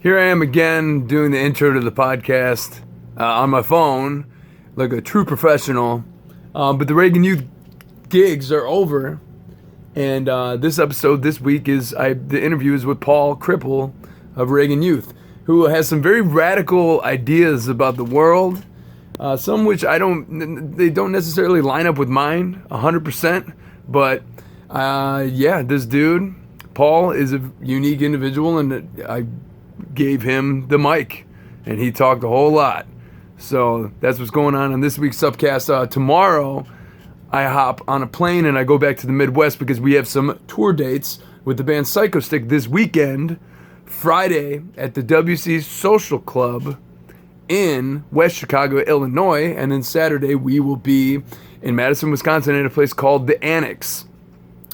Here I am again doing the intro to the podcast on my phone, like a true professional. But the Reagan Youth gigs are over, and this episode this week is the interview is with Paul Cripple of Reagan Youth, who has some very radical ideas about the world. Some which they don't necessarily line up with mine 100%, but this dude, Paul, is a unique individual, and I gave him the mic, and he talked a whole lot. So that's what's going on this week's SUPcast. Tomorrow, I hop on a plane and I go back to the Midwest because we have some tour dates with the band Psychostick this weekend. Friday at the WC Social Club in West Chicago, Illinois, and then Saturday we will be in Madison, Wisconsin at a place called the Annex.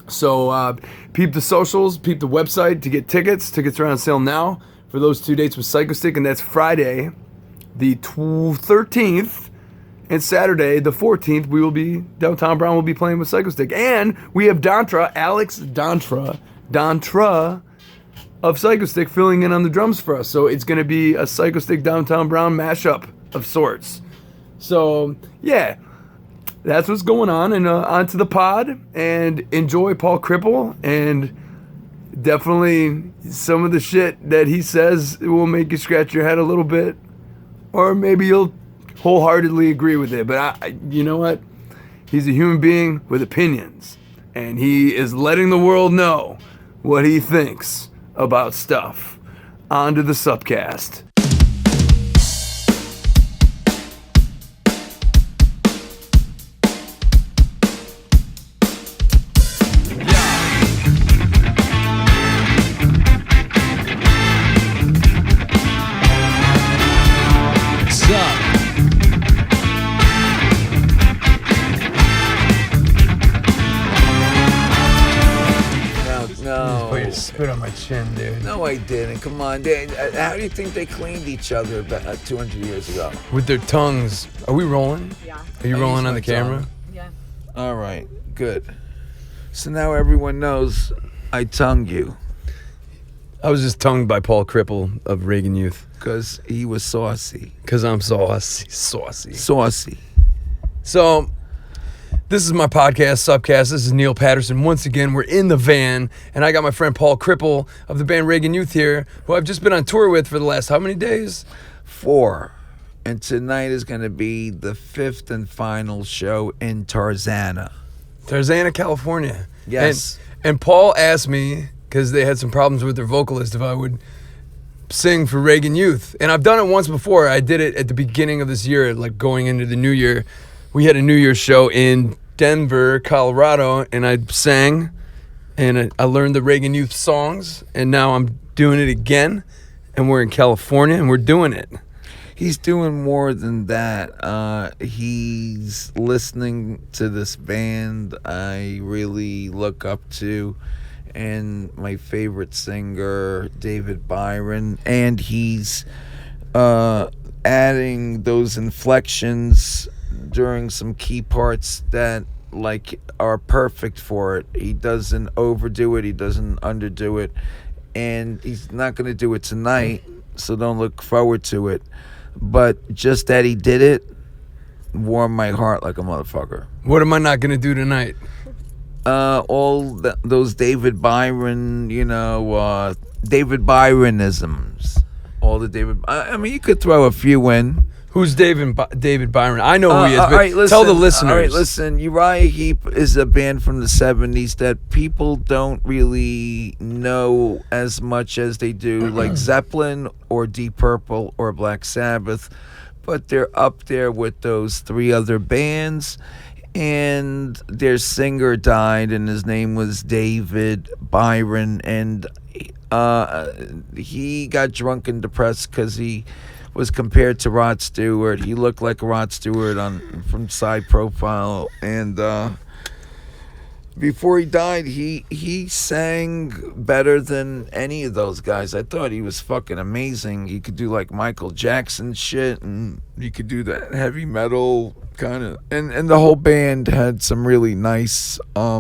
So peep the socials, peep the website to get tickets. Tickets are on sale now for those 2 dates with Psychostick, and that's Friday the 13th, and Saturday the 14th we will be, Downtown Brown will be playing with Psychostick. And we have Alex Dontra of Psychostick filling in on the drums for us. So it's going to be a Psychostick Downtown Brown mashup of sorts. So yeah, that's what's going on. And on to the pod, and enjoy Paul Cripple, and definitely some of the shit that he says will make you scratch your head a little bit, or maybe you'll wholeheartedly agree with it. But you know what? He's a human being with opinions, and he is letting the world know what he thinks about stuff. On to the SUPcast. Spit on my chin, dude. No, I didn't. Come on. How do you think they cleaned each other about 200 years ago? With their tongues. Are we rolling? Yeah. Are you rolling on the camera? Yeah. All right. Good. So now everyone knows I tongued you. I was just tongued by Paul Cripple of Reagan Youth. Because he was saucy. Because I'm saucy. Saucy. So, this is my podcast, SUPcast. This is Neil Patterson. Once again, we're in the van, and I got my friend Paul Cripple of the band Reagan Youth here, who I've just been on tour with for the last how many days? 4. And tonight is going to be the 5th and final show in Tarzana, California. Yes. And Paul asked me, because they had some problems with their vocalist, if I would sing for Reagan Youth. And I've done it once before. I did it at the beginning of this year, like going into the new year. We had a New Year's show in Denver, Colorado, and I sang, and I learned the Reagan Youth songs, and now I'm doing it again, and we're in California, and we're doing it. He's doing more than that. He's listening to this band I really look up to, and my favorite singer, David Byron, and he's adding those inflections during some key parts that are perfect for it. He doesn't overdo it, he doesn't underdo it, and he's not going to do it tonight, so don't look forward to it. But just that he did it warmed my heart like a motherfucker. What am I not going to do tonight? Those David Byron, David Byronisms. All the I mean, you could throw a few in. Who's David Byron? I know who he is, but right, tell the listeners. All right, listen. Uriah Heep is a band from the 70s that people don't really know as much as they do, like Zeppelin or Deep Purple or Black Sabbath, but they're up there with those 3 other bands. And their singer died, and his name was David Byron, and he got drunk and depressed because he was compared to Rod Stewart. He looked like Rod Stewart from Side Profile, and before he died, he sang better than any of those guys. I thought he was fucking amazing. He could do like Michael Jackson shit, and he could do that heavy metal kind of. And the whole band had some really nice, what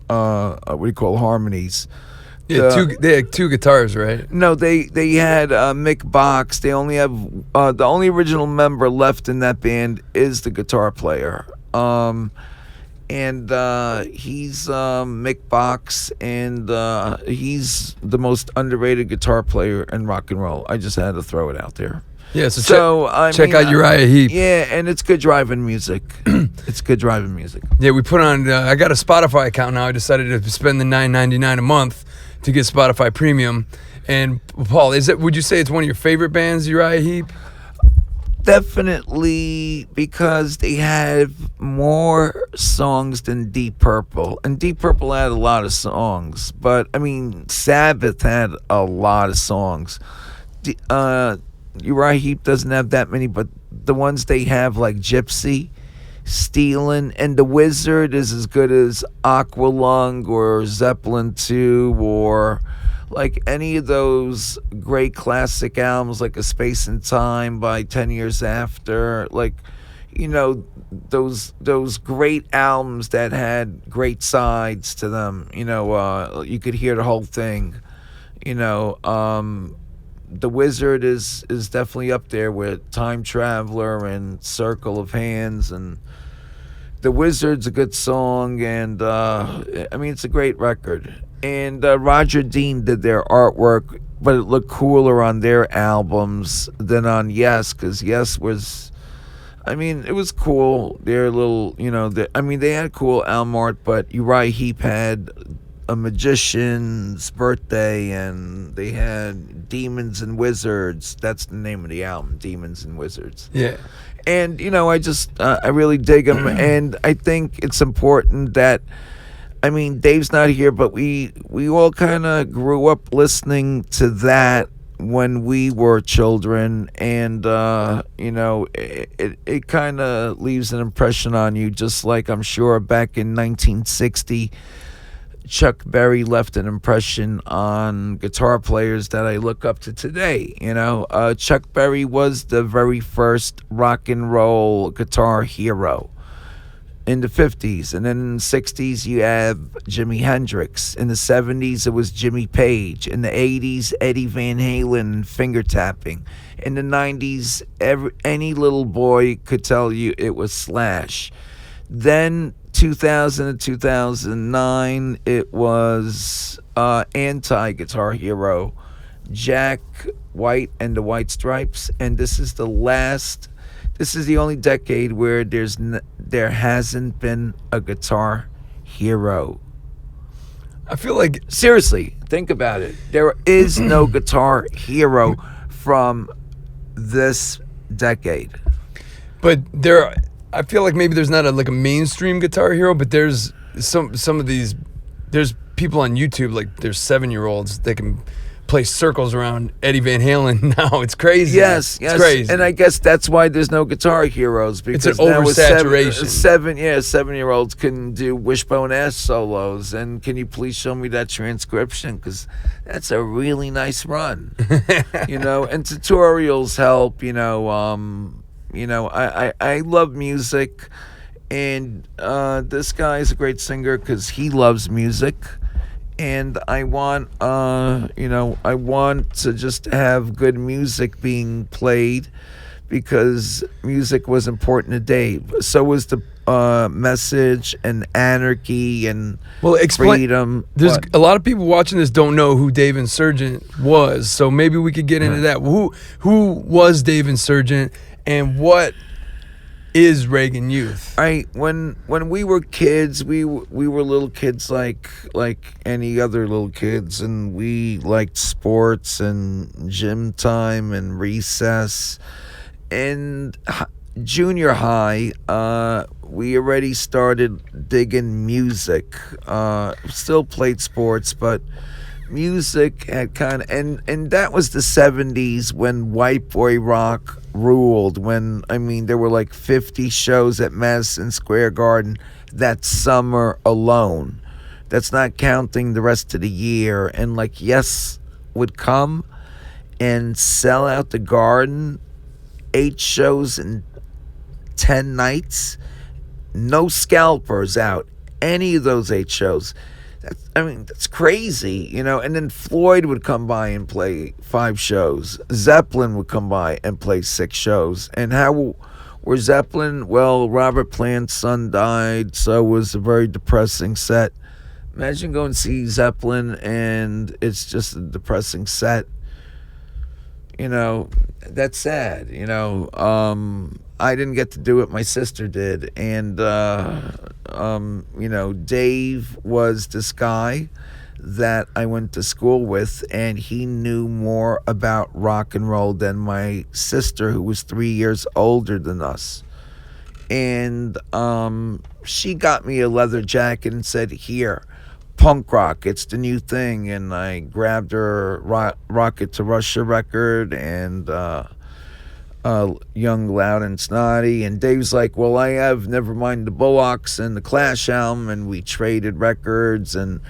do you call, harmonies. Yeah, they had two guitars, right? No, they had Mick Box. They only have the only original member left in that band is the guitar player. And he's Mick Box, and he's the most underrated guitar player in rock and roll. I just had to throw it out there. Yeah, so check out Uriah Heep. Yeah, and it's good driving music. It's good driving music. Yeah, we put on. I got a Spotify account now. I decided to spend the $9.99 a month to get Spotify Premium. And Paul, would you say it's one of your favorite bands, Uriah Heep? Definitely, because they have more songs than Deep Purple. And Deep Purple had a lot of songs. But, I mean, Sabbath had a lot of songs. Uriah Heep doesn't have that many, but the ones they have, like Gypsy, Stealin', and The Wizard is as good as Aqualung or Zeppelin 2 or like any of those great classic albums like A Space and Time by 10 Years After. Like, you know, those great albums that had great sides to them. You know, you could hear the whole thing. You know, The Wizard is definitely up there with Time Traveler and Circle of Hands, and The Wizard's a good song, and I mean, it's a great record. And Roger Dean did their artwork, but it looked cooler on their albums than on Yes, because Yes was, I mean, it was cool. Their little, you know, they had cool album art, but Uriah Heep had A Magician's Birthday, and they had Demons and Wizards. That's the name of the album, Demons and Wizards. Yeah. And, you know, I really dig them, and I think it's important that, I mean, Dave's not here, but we all kind of grew up listening to that when we were children, and, you know, it kind of leaves an impression on you, just like I'm sure back in 1960, Chuck Berry left an impression on guitar players that I look up to today. You know, Chuck Berry was the very first rock and roll guitar hero in the 50s. And then in the 60s, you have Jimi Hendrix. In the 70s, it was Jimmy Page. In the 80s, Eddie Van Halen, finger tapping. In the 90s, any little boy could tell you it was Slash. Then 2000 and 2009, it was anti-guitar hero Jack White and the White Stripes, and this is the only decade where there hasn't been a guitar hero. I feel like, seriously, think about it. There is no guitar hero from this decade. But I feel like maybe there's not a mainstream guitar hero, but there's some of these. There's people on YouTube, like there's 7-year-olds that can play circles around Eddie Van Halen now. It's crazy. Yes, it's crazy. And I guess that's why there's no guitar heroes, because it's an oversaturation. 7-year-olds can do wishbone ass solos. And can you please show me that transcription? Because that's a really nice run. You know, and tutorials help. You know, I love music, and this guy is a great singer because he loves music, and I want to just have good music being played, because music was important to Dave. So was the message and anarchy and freedom. There's a lot of people watching this don't know who Dave Insurgent was, so maybe we could get into that. Who was Dave Insurgent? And what is Reagan Youth? When we were kids, we were little kids like any other little kids, and we liked sports and gym time and recess. And junior high, we already started digging music. Still played sports, but music had kind of, and that was the 70s when white boy rock ruled, when, I mean, there were like 50 shows at Madison Square Garden that summer alone. That's not counting the rest of the year. And like Yes would come and sell out the Garden, 8 shows in 10 nights, no scalpers out any of those 8 shows. That's crazy, you know. And then Floyd would come by and play 5 shows. Zeppelin would come by and play 6 shows. And how were Zeppelin? Well, Robert Plant's son died, so it was a very depressing set. Imagine going to see Zeppelin and it's just a depressing set. You know, that's sad, you know. I didn't get to do it, my sister did. And, you know, Dave was this guy that I went to school with, and he knew more about rock and roll than my sister, who was 3 years older than us. And she got me a leather jacket and said, here, punk rock, it's the new thing. And I grabbed her Rocket to Russia record and Young, Loud and Snotty. And Dave's like, well, I have Nevermind the Bullocks and the Clash album, and we traded records. And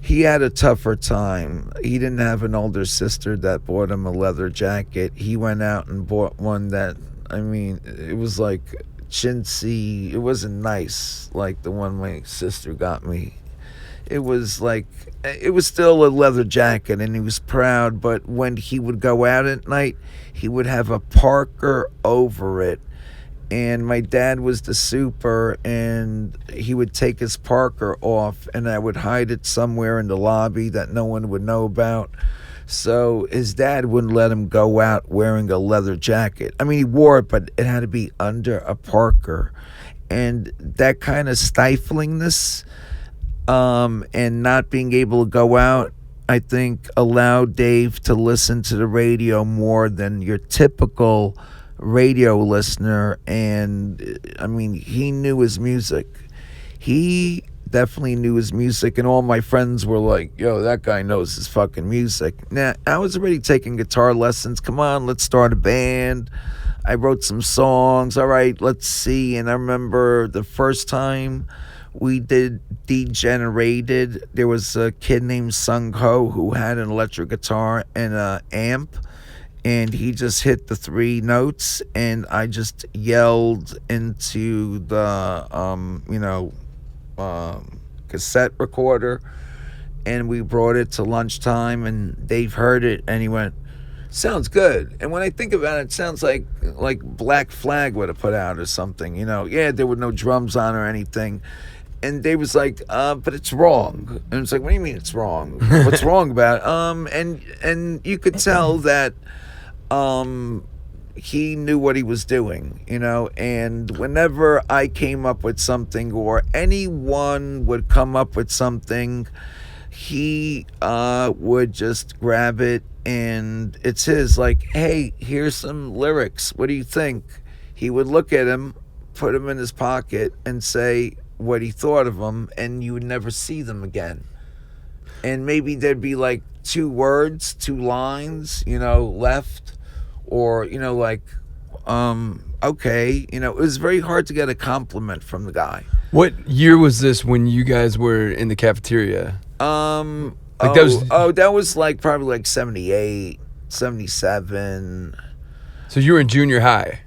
he had a tougher time. He didn't have an older sister that bought him a leather jacket. He went out and bought one that, I mean, it was like chintzy. It wasn't nice like the one my sister got me. It was like, it was still a leather jacket, and he was proud, but when he would go out at night, he would have a Parker over it. And my dad was the super, and he would take his Parker off, and I would hide it somewhere in the lobby that no one would know about. So his dad wouldn't let him go out wearing a leather jacket. I mean, he wore it, but it had to be under a Parker. And that kind of stiflingness, and not being able to go out, I think allowed Dave to listen to the radio more than your typical radio listener. And I mean, he knew his music. He definitely knew his music, and all my friends were like, yo, that guy knows his fucking music. Now, I was already taking guitar lessons. Come on, let's start a band. I wrote some songs. All right, let's see. And I remember the first time we did Degenerated, there was a kid named Sung Ho who had an electric guitar and an amp, and he just hit the 3 notes, and I just yelled into the cassette recorder, and we brought it to lunchtime, and Dave heard it, and he went, sounds good. And when I think about it, it sounds like Black Flag would have put out or something, you know. Yeah, there were no drums on or anything. And Dave was like, but it's wrong. And it's like, what do you mean it's wrong? What's wrong about it? And you could tell that he knew what he was doing, you know. And whenever I came up with something, or anyone would come up with something, he would just grab it, and it's his. Like, hey, here's some lyrics. What do you think? He would look at him, put them in his pocket, and say what he thought of them, and you would never see them again. And maybe there'd be like 2 words, 2 lines, you know, left, or, you know, like, okay, you know. It was very hard to get a compliment from the guy. What year was this when you guys were in the cafeteria? That was like probably like 78, 77. So you were in junior high?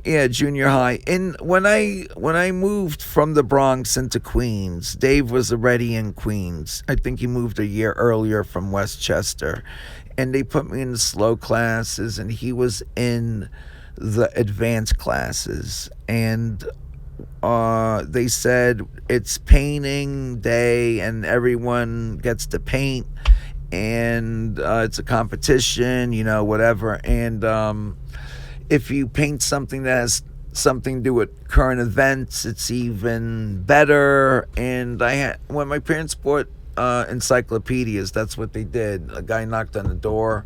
Yeah, junior high. And when I moved from the Bronx into Queens, Dave was already in Queens. I think he moved a year earlier from Westchester. And they put me in the slow classes, and he was in the advanced classes. And they said it's painting day, and everyone gets to paint, and it's a competition, you know, whatever. And if you paint something that has something to do with current events, it's even better. And when my parents bought encyclopedias, that's what they did. A guy knocked on the door.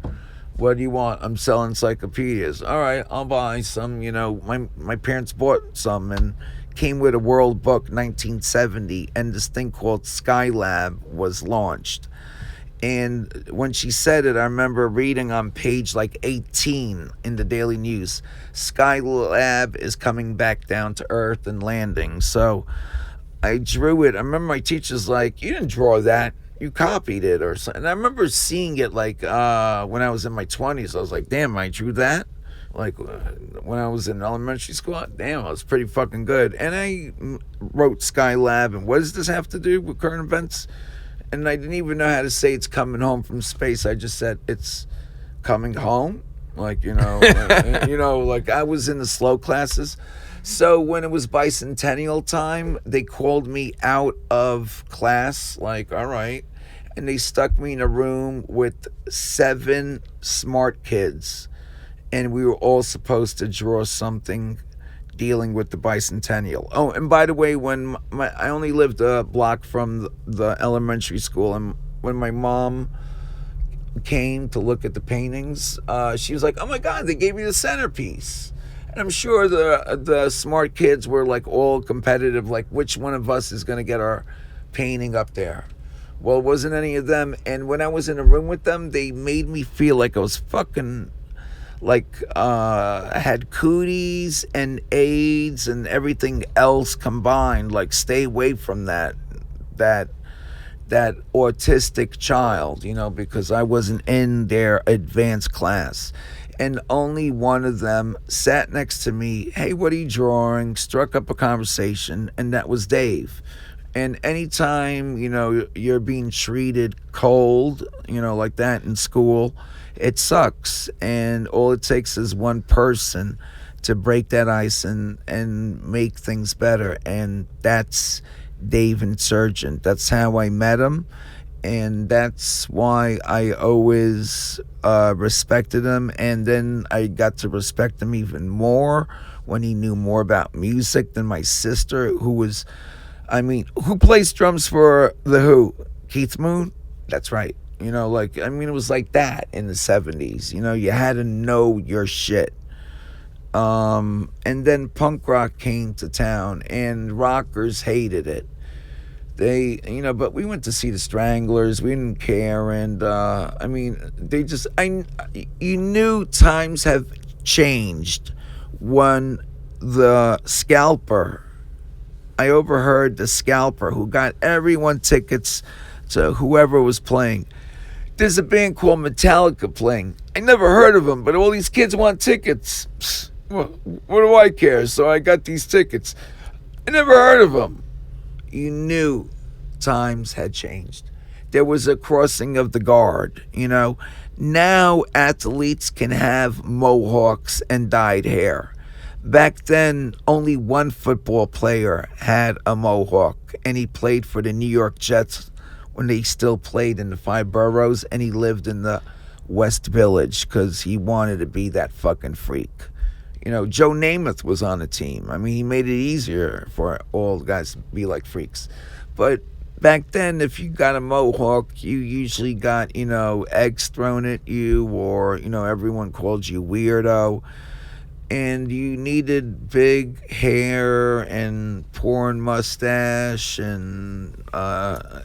What do you want? I'm selling encyclopedias. All right, I'll buy some. You know, my parents bought some, and came with a World Book 1970, and this thing called Skylab was launched. And when she said it, I remember reading on page like 18 in the Daily News, Skylab is coming back down to Earth and landing. So I drew it. I remember my teacher's like, you didn't draw that, you copied it or something. And I remember seeing it like when I was in my 20s. I was like, damn, I drew that? Like when I was in elementary school, damn, I was pretty fucking good. And I wrote Skylab, and what does this have to do with current events? and I didn't even know how to say it's coming home from space. I just said it's coming home. Like, like I was in the slow classes. So when it was bicentennial time, they called me out of class, like, all right. And they stuck me in a room with 7 smart kids. And we were all supposed to draw something dealing with the bicentennial. Oh, and by the way, when I only lived a block from the elementary school, and when my mom came to look at the paintings, she was like, oh my God, they gave me the centerpiece. And I'm sure the smart kids were like all competitive, like which one of us is going to get our painting up there. Well, it wasn't any of them. And when I was in a room with them, they made me feel like I was fucking like had cooties and AIDS and everything else combined. Like, stay away from that autistic child, because I wasn't in their advanced class. And only one of them sat next to me. Hey, what are you drawing? Struck up a conversation, and that was Dave. And anytime, you're being treated cold, like that in school, it sucks. And all it takes is one person to break that ice and make things better. And that's Dave Insurgent. That's how I met him. And that's why I always respected him. And then I got to respect him even more when he knew more about music than my sister, who plays drums for The Who? Keith Moon? That's right. It was like that in the 70s. You had to know your shit. And then punk rock came to town, and rockers hated it. But we went to see the Stranglers. We didn't care. And, you knew times have changed when the scalper, I overheard the scalper who got everyone tickets to whoever was playing. There's a band called Metallica playing. I never heard of them, but all these kids want tickets. What do I care? So I got these tickets. I never heard of them. You knew times had changed. There was a crossing of the guard, Now athletes can have mohawks and dyed hair. Back then, only one football player had a mohawk, and he played for the New York Jets when they still played in the 5 boroughs, and he lived in the West Village because he wanted to be that fucking freak. Joe Namath was on the team. He made it easier for all guys to be like freaks. But back then, if you got a mohawk, you usually got, eggs thrown at you, or, everyone called you weirdo. And you needed big hair and porn mustache and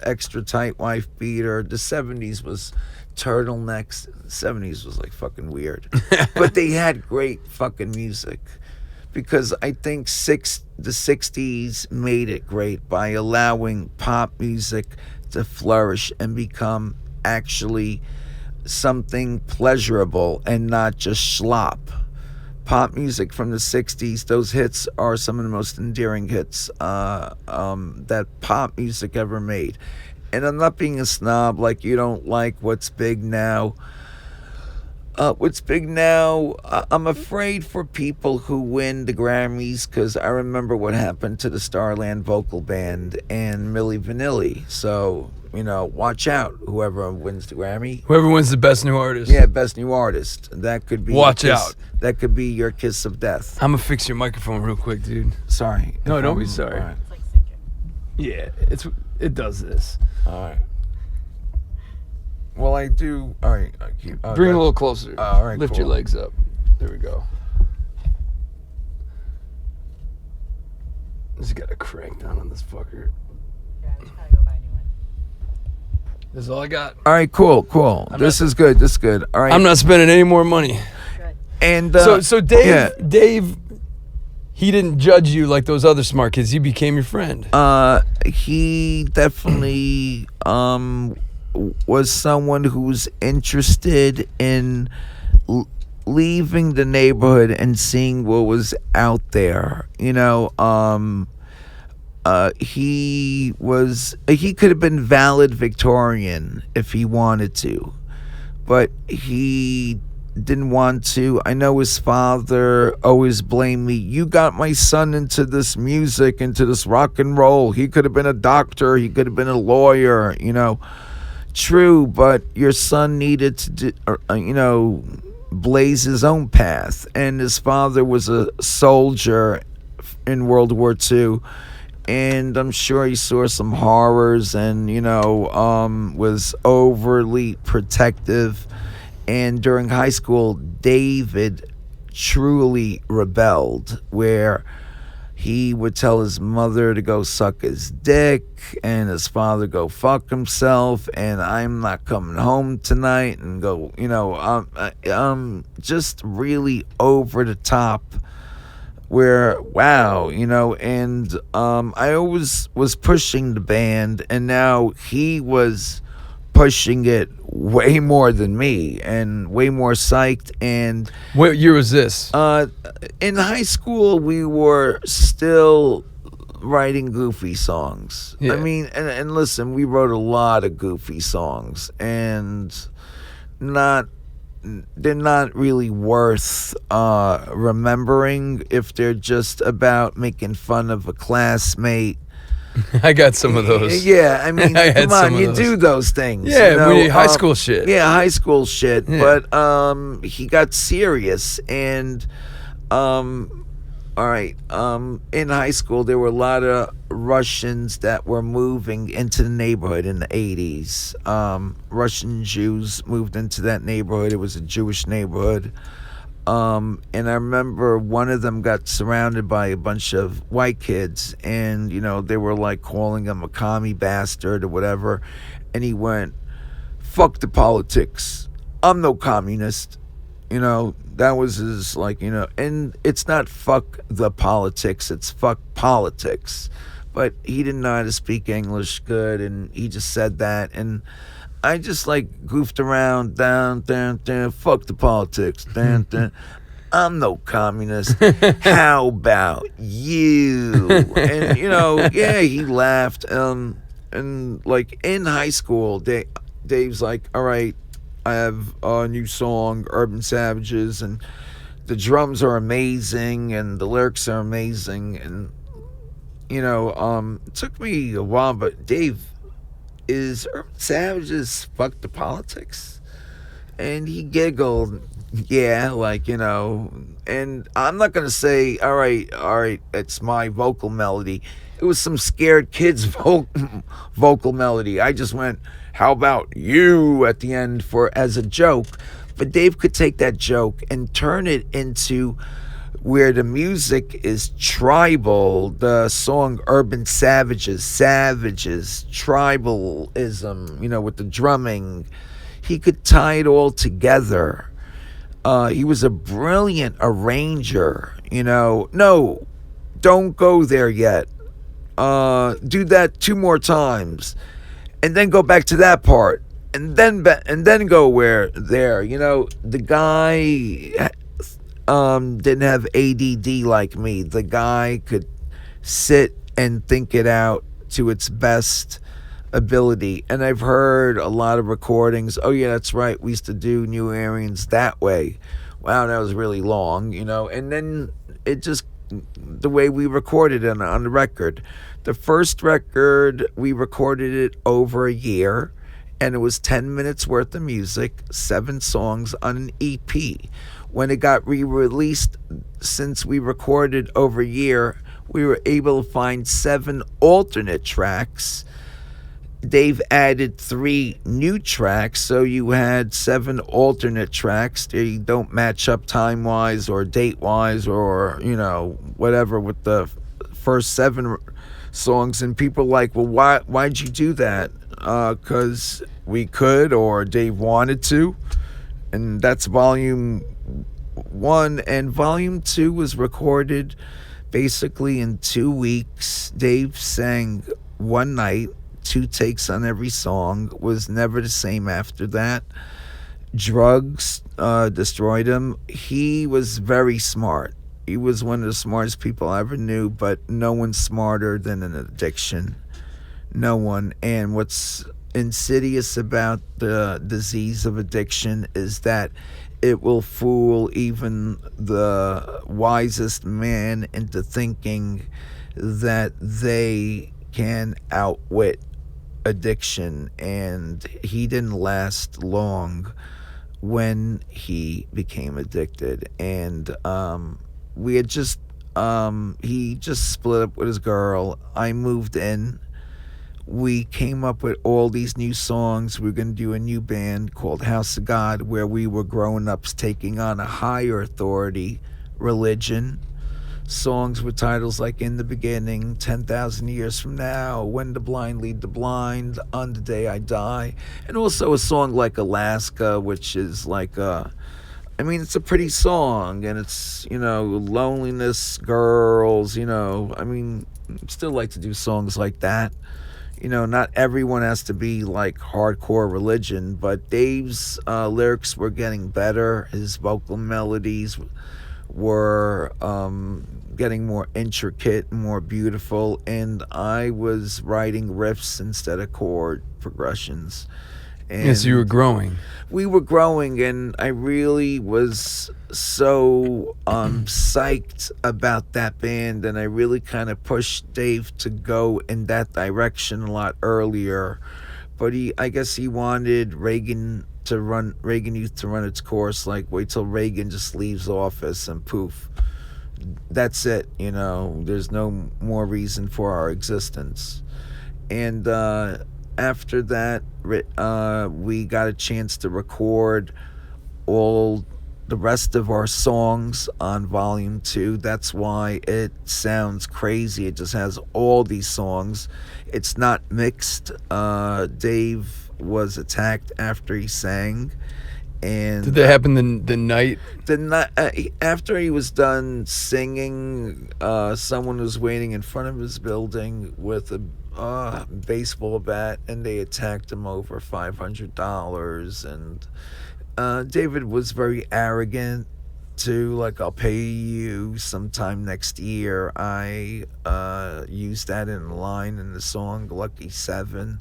extra tight wife beater. The 70s was turtlenecks. The 70s was like fucking weird. But they had great fucking music. Because I think the 60s made it great by allowing pop music to flourish and become actually something pleasurable and not just schlop. Pop music from the 60s, those hits are some of the most endearing hits that pop music ever made. And I'm not being a snob, like you don't like what's big now. What's big now, I'm afraid for people who win the Grammys, because I remember what happened to the Starland Vocal Band and Milli Vanilli. So, watch out, whoever wins the Grammy. Whoever wins the Best New Artist. Yeah, Best New Artist. That could be Watch out. That could be your kiss of death. I'm going to fix your microphone real quick, dude. Sorry. No, don't be sorry. Right. It's like syncing. Yeah, it does this. All right. Well, I do. All right. Bring it a little closer. All right. Lift cool. your legs up. There we go. Just got to crank down on this fucker. Yeah, we should probably go buy a new one. This is all I got. All right. Cool. This is good. All right. I'm not spending any more money. Good. And So Dave, yeah. Dave, he didn't judge you like those other smart kids. He became your friend. He definitely was someone who's interested in leaving the neighborhood and seeing what was out there. he could have been valedictorian if he wanted to, but he didn't want to. I know his father always blamed me. You got my son into this music, into this rock and roll. He could have been a doctor. He could have been a lawyer, True, but your son needed to blaze his own path. And his father was a soldier in World War II. And I'm sure he saw some horrors and, was overly protective. And during high school, David truly rebelled, where he would tell his mother to go suck his dick and his father go fuck himself, and I'm not coming home tonight, and go, just really over the top, where, wow, and I always was pushing the band, and now he was pushing it way more than me and way more psyched. And what year was this? In high school, we were still writing goofy songs. Yeah. I mean, and listen, we wrote a lot of goofy songs, and they're not really worth remembering if they're just about making fun of a classmate. I got some of those. Yeah, I mean, come on, you do those things. Yeah, high school shit. Yeah, high school shit. Yeah. But he got serious, and all right. In high school, there were a lot of Russians that were moving into the neighborhood in the 80s. Russian Jews moved into that neighborhood. It was a Jewish neighborhood. And I remember one of them got surrounded by a bunch of white kids, and, they were like calling him a commie bastard or whatever. And he went, "Fuck the politics. I'm no communist." That was his, and it's not fuck the politics, it's fuck politics. But he didn't know how to speak English good, and he just said that, and I just goofed around, down, fuck the politics, down. I'm no communist. How about you? And yeah, he laughed. And in high school, Dave's like, all right, I have a new song, Urban Savages, and the drums are amazing and the lyrics are amazing, and it took me a while, but Dave, is Urban Savages fuck the politics? And he giggled, yeah, and I'm not gonna say, all right, it's my vocal melody. It was some scared kid's vocal melody. I just went, how about you, at the end, as a joke. But Dave could take that joke and turn it into where the music is tribal. The song Urban Savages, tribalism, with the drumming. He could tie it all together. He was a brilliant arranger, No, don't go there yet. Do that 2 more times. And then go back to that part. And then go there. The guy didn't have ADD like me. The guy could sit and think it out to its best ability. And I've heard a lot of recordings. Oh yeah, that's right, we used to do New Aryans that way. Wow, that was really long, And then it just, the way we recorded it on the record. The first record, we recorded it over a year, and it was 10 minutes worth of music, 7 songs on an EP. When it got re-released, since we recorded over a year, we were able to find 7 alternate tracks. Dave added 3 new tracks, so you had 7 alternate tracks. They don't match up time-wise or date-wise or, whatever with the first 7 songs. And people are like, well, why'd you do that? Because we could, or Dave wanted to. And that's volume 1. And volume 2 was recorded basically in 2 weeks. Dave sang one night, 2 takes on every song, was never the same after that. Drugs destroyed him. He was very smart. he was one of the smartest people I ever knew, but no one's smarter than an addiction. No one. And what's insidious about the disease of addiction is that it will fool even the wisest man into thinking that they can outwit addiction. And he didn't last long when he became addicted. And we had just he just split up with his girl. I moved in. We came up with all these new songs. We were going to do a new band called House of God, where we were grown-ups taking on a higher authority religion. Songs with titles like In the Beginning, 10,000 Years From Now, When the Blind Lead the Blind, On the Day I Die, and also a song like Alaska, which is like it's a pretty song, and it's, loneliness, girls, still like to do songs like that. Not everyone has to be like hardcore religion, but Dave's lyrics were getting better. His vocal melodies were getting more intricate, more beautiful, and I was writing riffs instead of chord progressions. And yes, you were growing. We were growing, and I really was so psyched about that band, and I really kind of pushed Dave to go in that direction a lot earlier. But I guess he wanted Reagan Youth to run its course. Like, wait till Reagan just leaves office and poof, that's it. There's no more reason for our existence. And after that, we got a chance to record all the rest of our songs on Volume 2. That's why it sounds crazy. It just has all these songs. It's not mixed. Dave was attacked after he sang. And did that happen the night? After he was done singing, someone was waiting in front of his building with a baseball bat, and they attacked him over $500. And David was very arrogant too, like, I'll pay you sometime next year. I used that in a line in the song Lucky 7,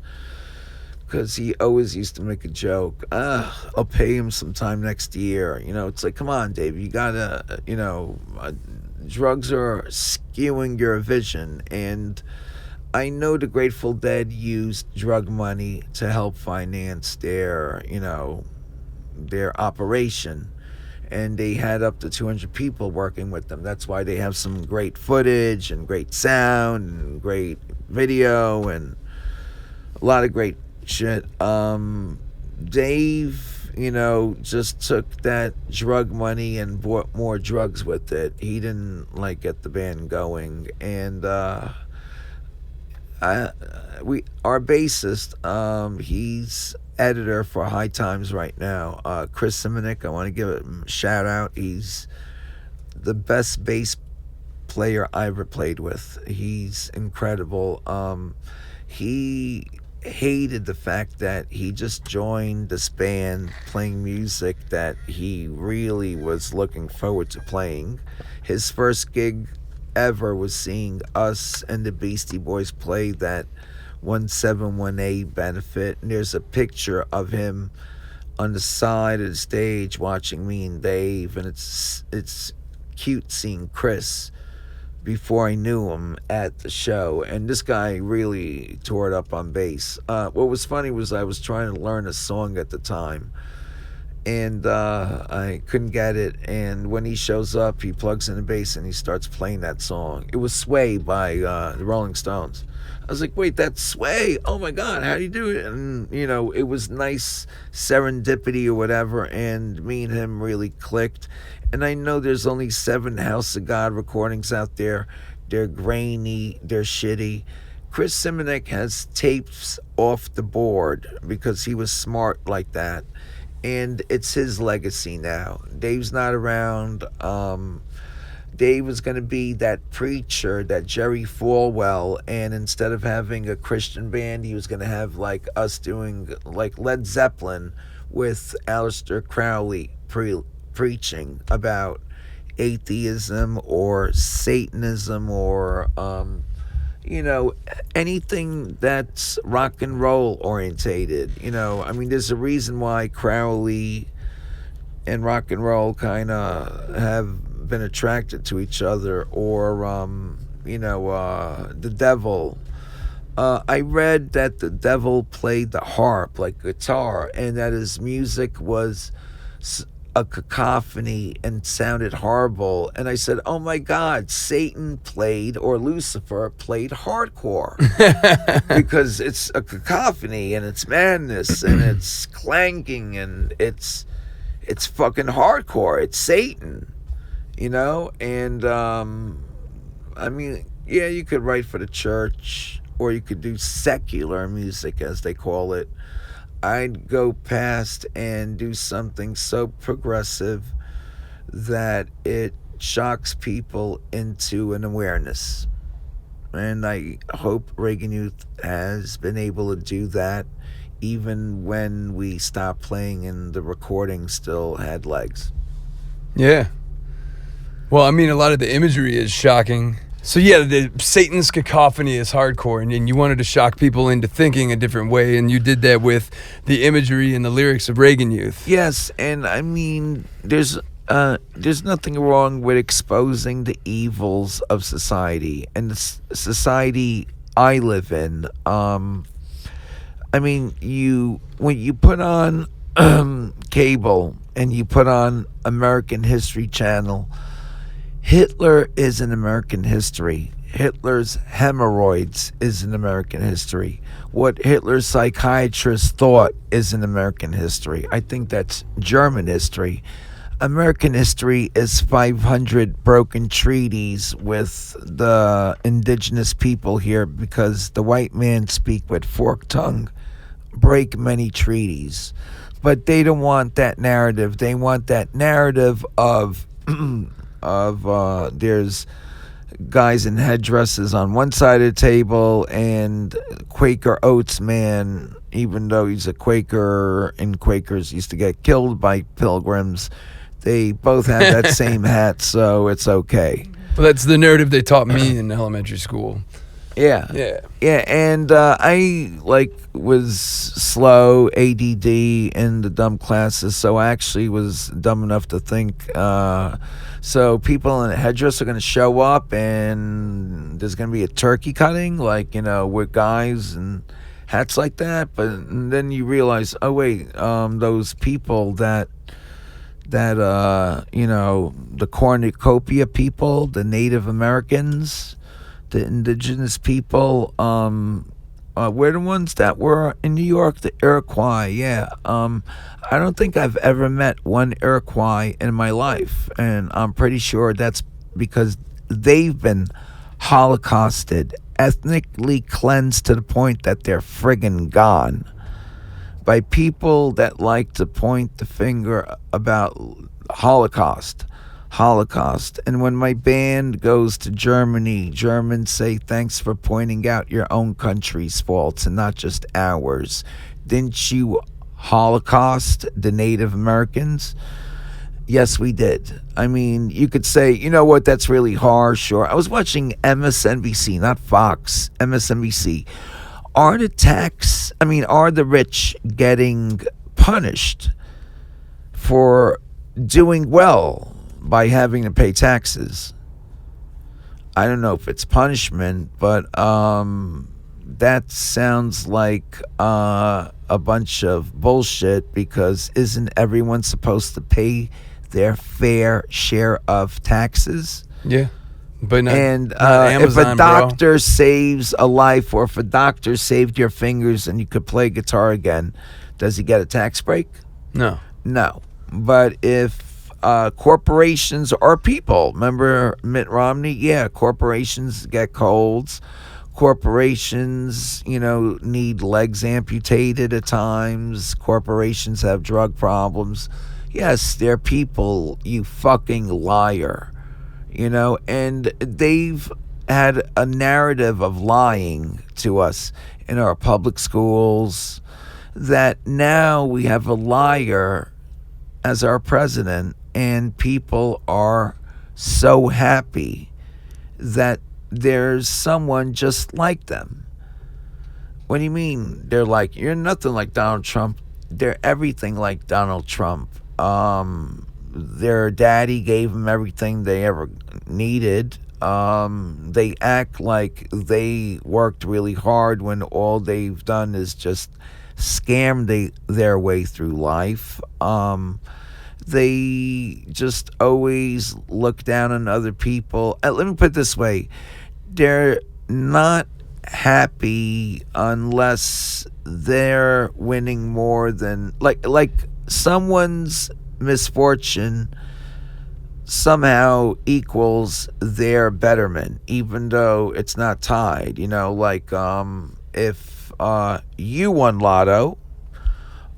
because he always used to make a joke, I'll pay him sometime next year. It's like, come on, Dave, you gotta, drugs are skewing your vision. And I know the Grateful Dead used drug money to help finance their operation. And they had up to 200 people working with them. That's why they have some great footage and great sound and great video and a lot of great shit. Dave, just took that drug money and bought more drugs with it. He didn't get the band going. And our bassist, he's editor for High Times right now, Chris Simonik. I want to give him a shout out. He's the best bass player I ever played with. He's incredible. He hated the fact that he just joined this band playing music that he really was looking forward to playing. His first gig ever was seeing us and the Beastie Boys play that 1718 benefit, and there's a picture of him on the side of the stage watching me and Dave, and it's cute seeing Chris before I knew him at the show. And this guy really tore it up on bass. What was funny was I was trying to learn a song at the time, and I couldn't get it. And when he shows up, he plugs in the bass and he starts playing that song. It was Sway by the Rolling Stones. I was like, wait, that's Sway. Oh my God, how do you do it? And, it was nice serendipity or whatever. And me and him really clicked. And I know there's only 7 House of God recordings out there. They're grainy, they're shitty. Chris Simonik has tapes off the board because he was smart like that. And it's his legacy now. Dave's not around. Dave was going to be that preacher, that Jerry Falwell, and instead of having a Christian band, he was going to have us doing Led Zeppelin with Aleister Crowley preaching about atheism or Satanism or anything that's rock and roll orientated. I mean, there's a reason why Crowley and rock and roll kind of have been attracted to each other, or the devil. I read that the devil played the harp like guitar, and that his music was a cacophony and sounded horrible. And I said, oh my God, Satan played, or Lucifer played hardcore because it's a cacophony and it's madness and it's clanking and it's fucking hardcore. It's Satan, and I mean, yeah, you could write for the church, or you could do secular music, as they call it. I'd go past and do something so progressive that it shocks people into an awareness. And I hope Reagan Youth has been able to do that, even when we stopped playing and the recording still had legs. Yeah. Well, I mean, a lot of the imagery is shocking. So yeah, the Satan's cacophony is hardcore, and you wanted to shock people into thinking a different way, and you did that with the imagery and the lyrics of Reagan Youth. Yes, and I mean, there's nothing wrong with exposing the evils of society and the society I live in. I mean, when you put on cable and you put on American History Channel, Hitler is in American history. Hitler's hemorrhoids is in American history. What Hitler's psychiatrist thought is in American history. I think that's German history. American history is 500 broken treaties with the indigenous people here, because the white man speak with forked tongue, break many treaties. But they don't want that narrative. They want that narrative of there's guys in headdresses on one side of the table and Quaker Oats man, even though he's a Quaker and Quakers used to get killed by pilgrims, they both have that same hat, so it's okay. Well, that's the narrative they taught me in elementary school. Yeah, and I was slow, ADD in the dumb classes, so I actually was dumb enough to think. So people in a headdress are going to show up, and there's going to be a turkey cutting, with guys and hats like that. But then you realize, oh wait, those people that the cornucopia people, the Native Americans, the indigenous people, we're the ones that were in New York, the Iroquois. Yeah. I don't think I've ever met one Iroquois in my life, and I'm pretty sure that's because they've been holocausted, ethnically cleansed to the point that they're friggin' gone by people that like to point the finger about Holocaust. And when my band goes to Germany, Germans say, thanks for pointing out your own country's faults and not just ours. Didn't you Holocaust the Native Americans? Yes, we did. I mean, you could say, you know what, that's really harsh. Or I was watching MSNBC, not Fox, MSNBC. Are the rich getting punished for doing well by having to pay taxes? I don't know if it's punishment, but that sounds like a bunch of bullshit, because isn't everyone supposed to pay their fair share of taxes? Yeah. But not, and not Amazon, if a doctor saves a life, or if a doctor saved your fingers and you could play guitar again, does he get a tax break? No. But if corporations or people, remember Mitt Romney? Yeah, corporations get colds. Corporations, need legs amputated at times. Corporations have drug problems. Yes, they're people, you fucking liar. And they've had a narrative of lying to us in our public schools, that now we have a liar as our president, and people are so happy that there's someone just like them. What do you mean? They're like, you're nothing like Donald Trump. They're everything like Donald Trump. Their daddy gave them everything they ever needed. They act like they worked really hard when all they've done is just scam their way through life. They just always look down on other people. Let me put it this way. They're not happy unless they're winning more than like someone's misfortune somehow equals their betterment, even though it's not tied. If you won lotto,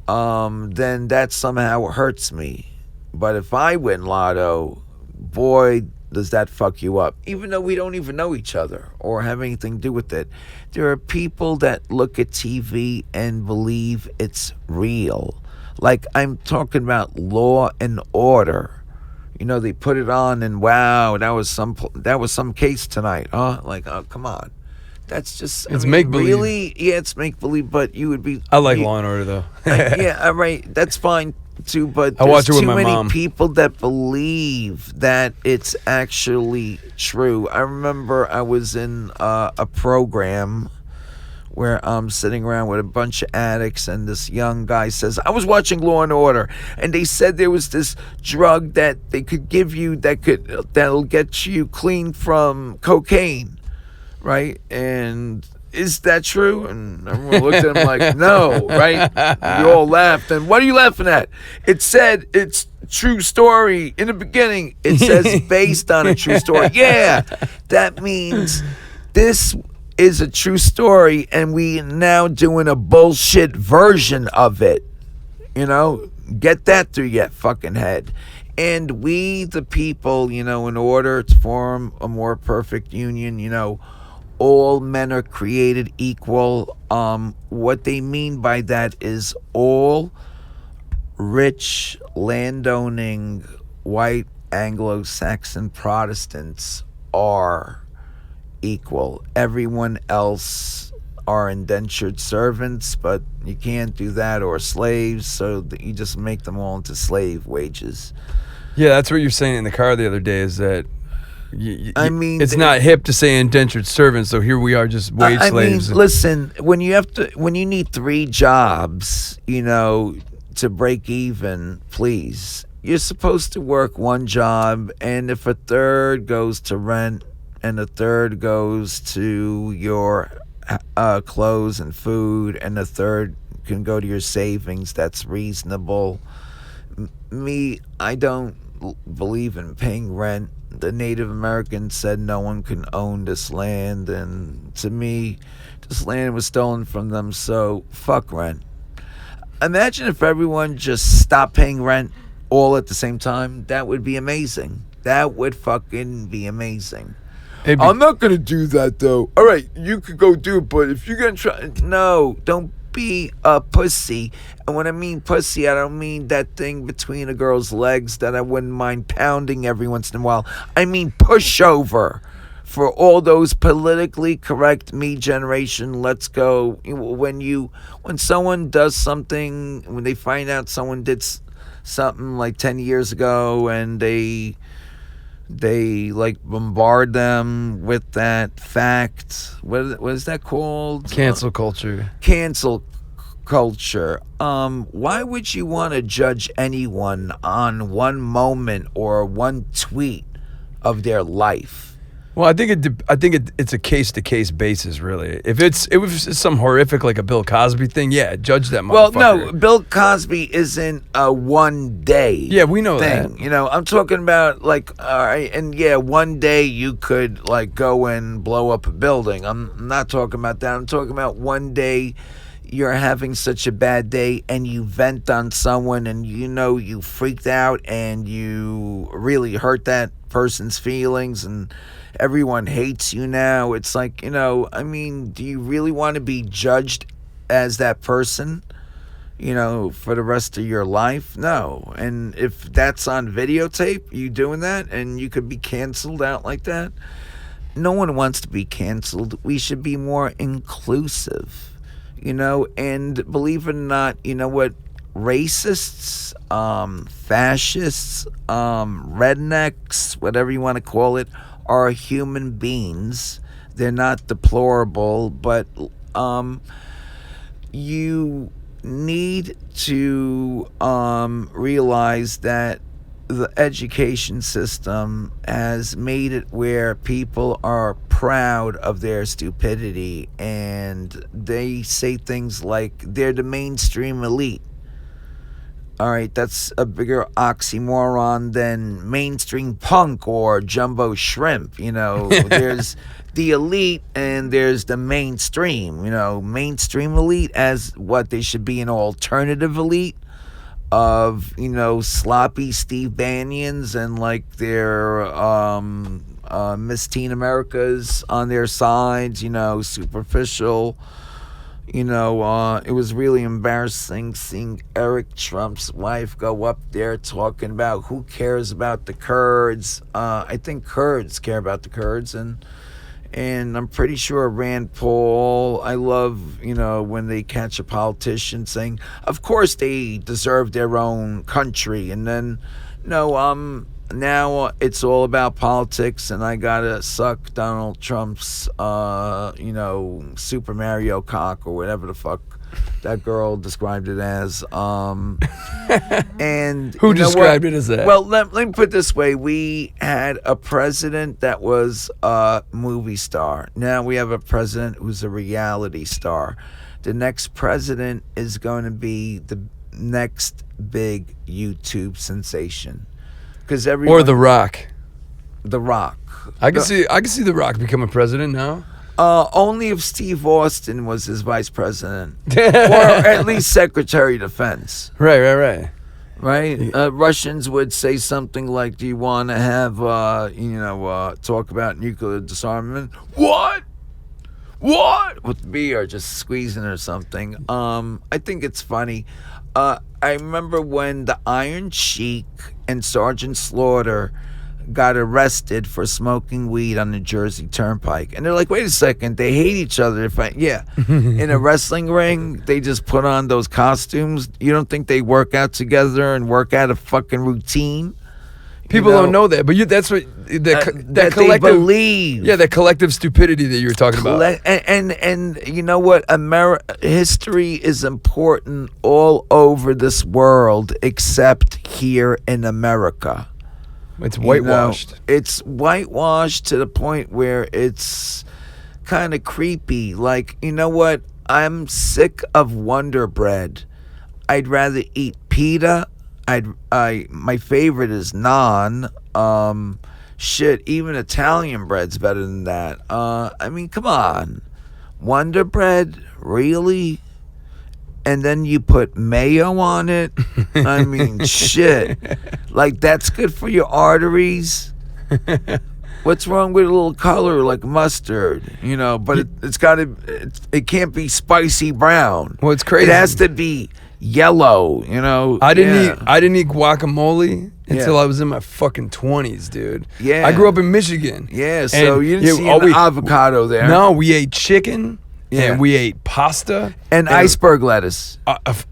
then that somehow hurts me. But if I win lotto, boy, does that fuck you up, even though we don't even know each other or have anything to do with it. There are people that look at TV and believe it's real. Like, I'm talking about Law and Order. They put it on and wow, that was some case tonight, huh? Like, oh, come on. That's just, it's make-believe. Really? Yeah, it's make-believe, but you would be... I like Law and Order, though. Yeah, right. That's fine, too, but I watch there's it with too my many mom. people that believe that it's actually true. I remember I was in a program where I'm sitting around with a bunch of addicts, and this young guy says, I was watching Law and Order, and they said there was this drug that they could give you that'll get you clean from cocaine, right? And is that true? And everyone looked at him like, no, right? We all laughed. And what are you laughing at? It said it's true story in the beginning. It says based on a true story. Yeah, that means this is a true story, and we now doing a bullshit version of it. Get that through your fucking head. And we, the people, in order to form a more perfect union, all men are created equal. What they mean by that is all rich, landowning, white Anglo-Saxon Protestants are equal. Everyone else are indentured servants, but you can't do that, or slaves, so that you just make them all into slave wages. Yeah, that's what you're saying in the car the other day, is that it's not hip to say indentured servants, so here we are just wage slaves. Listen, when you need 3 jobs, to break even, please, you're supposed to work 1 job, and if a third goes to rent and a third goes to your clothes and food, and a third can go to your savings, that's reasonable. I don't believe in paying rent. The Native Americans said no one can own this land, and to me, this land was stolen from them, so fuck rent. Imagine if everyone just stopped paying rent all at the same time. That would be amazing. That would fucking be amazing. I'm not going to do that, though. All right, you could go do it, but if you're going to try... No, don't be a pussy. And when I mean pussy, I don't mean that thing between a girl's legs that I wouldn't mind pounding every once in a while. I mean pushover. For all those politically correct me generation, let's go. When someone does something, when they find out someone did something like 10 years ago, and they like bombard them with that fact. What is that called? Cancel culture. Cancel culture. Why would you want to judge anyone on one moment or one tweet of their life? Well, I think it's a case-to-case basis, really. If it was some horrific, like a Bill Cosby thing, yeah, judge that motherfucker. Well, no, Bill Cosby isn't a one-day Yeah, we know thing. that. I'm talking about, like, all right, and yeah, one day you could, like, go and blow up a building. I'm not talking about that. I'm talking about one day you're having such a bad day and you vent on someone and you freaked out and you really hurt that person's feelings and everyone hates you now. It's like, do you really want to be judged as that person? for the rest of your life? No. And if that's on videotape, you doing that, and you could be canceled out like that? No one wants to be canceled. We should be more inclusive, and believe it or not, what? Racists, fascists, rednecks, whatever you want to call it, are human beings. They're not deplorable, but you need to realize that the education system has made it where people are proud of their stupidity, and they say things like they're the mainstream elite. All right, that's a bigger oxymoron than mainstream punk or jumbo shrimp. There's the elite and there's the mainstream. Mainstream elite as what they should be an alternative elite of, sloppy Steve Banyans and like their Miss Teen Americas on their sides, superficial. It was really embarrassing seeing Eric Trump's wife go up there talking about who cares about the Kurds. I think Kurds care about the Kurds, and I'm pretty sure Rand Paul. I love, when they catch a politician saying, of course they deserve their own country, and then, now it's all about politics, and I gotta suck Donald Trump's, Super Mario cock or whatever the fuck that girl described it as. And who described it as that? Well, let me put it this way: we had a president that was a movie star. Now we have a president who's a reality star. The next president is going to be the next big YouTube sensation. Or The Rock. The Rock. I can see The Rock becoming president now. Only if Steve Austin was his vice president, or at least Secretary of Defense. Right. Russians would say something like, "Do you want to have, talk about nuclear disarmament?" What? With beer, just squeezing or something. I think it's funny. I remember when the Iron Sheik and Sergeant Slaughter got arrested for smoking weed on the Jersey Turnpike. And they're like, wait a second, they hate each other. In a wrestling ring, they just put on those costumes. You don't think they work out together and work out a fucking routine? People don't know that, but that's what that collective, they believe. Yeah, that collective stupidity that you were talking about. And you know what? History is important all over this world, except here in America. It's whitewashed. It's whitewashed to the point where it's kind of creepy. Like, you know what? I'm sick of Wonder Bread. I'd rather eat pita. My favorite is naan. Even Italian bread's better than that. Come on. Wonder Bread, really? And then you put mayo on it? Shit. Like, that's good for your arteries? What's wrong with a little color like mustard? But it can't be spicy brown. Well, it's crazy. It has to be yellow, I didn't eat guacamole until I was in my fucking 20s, dude. Yeah. I grew up in Michigan. Yeah, so you didn't see an avocado there. No, we ate chicken. Yeah. And we ate pasta. And iceberg lettuce.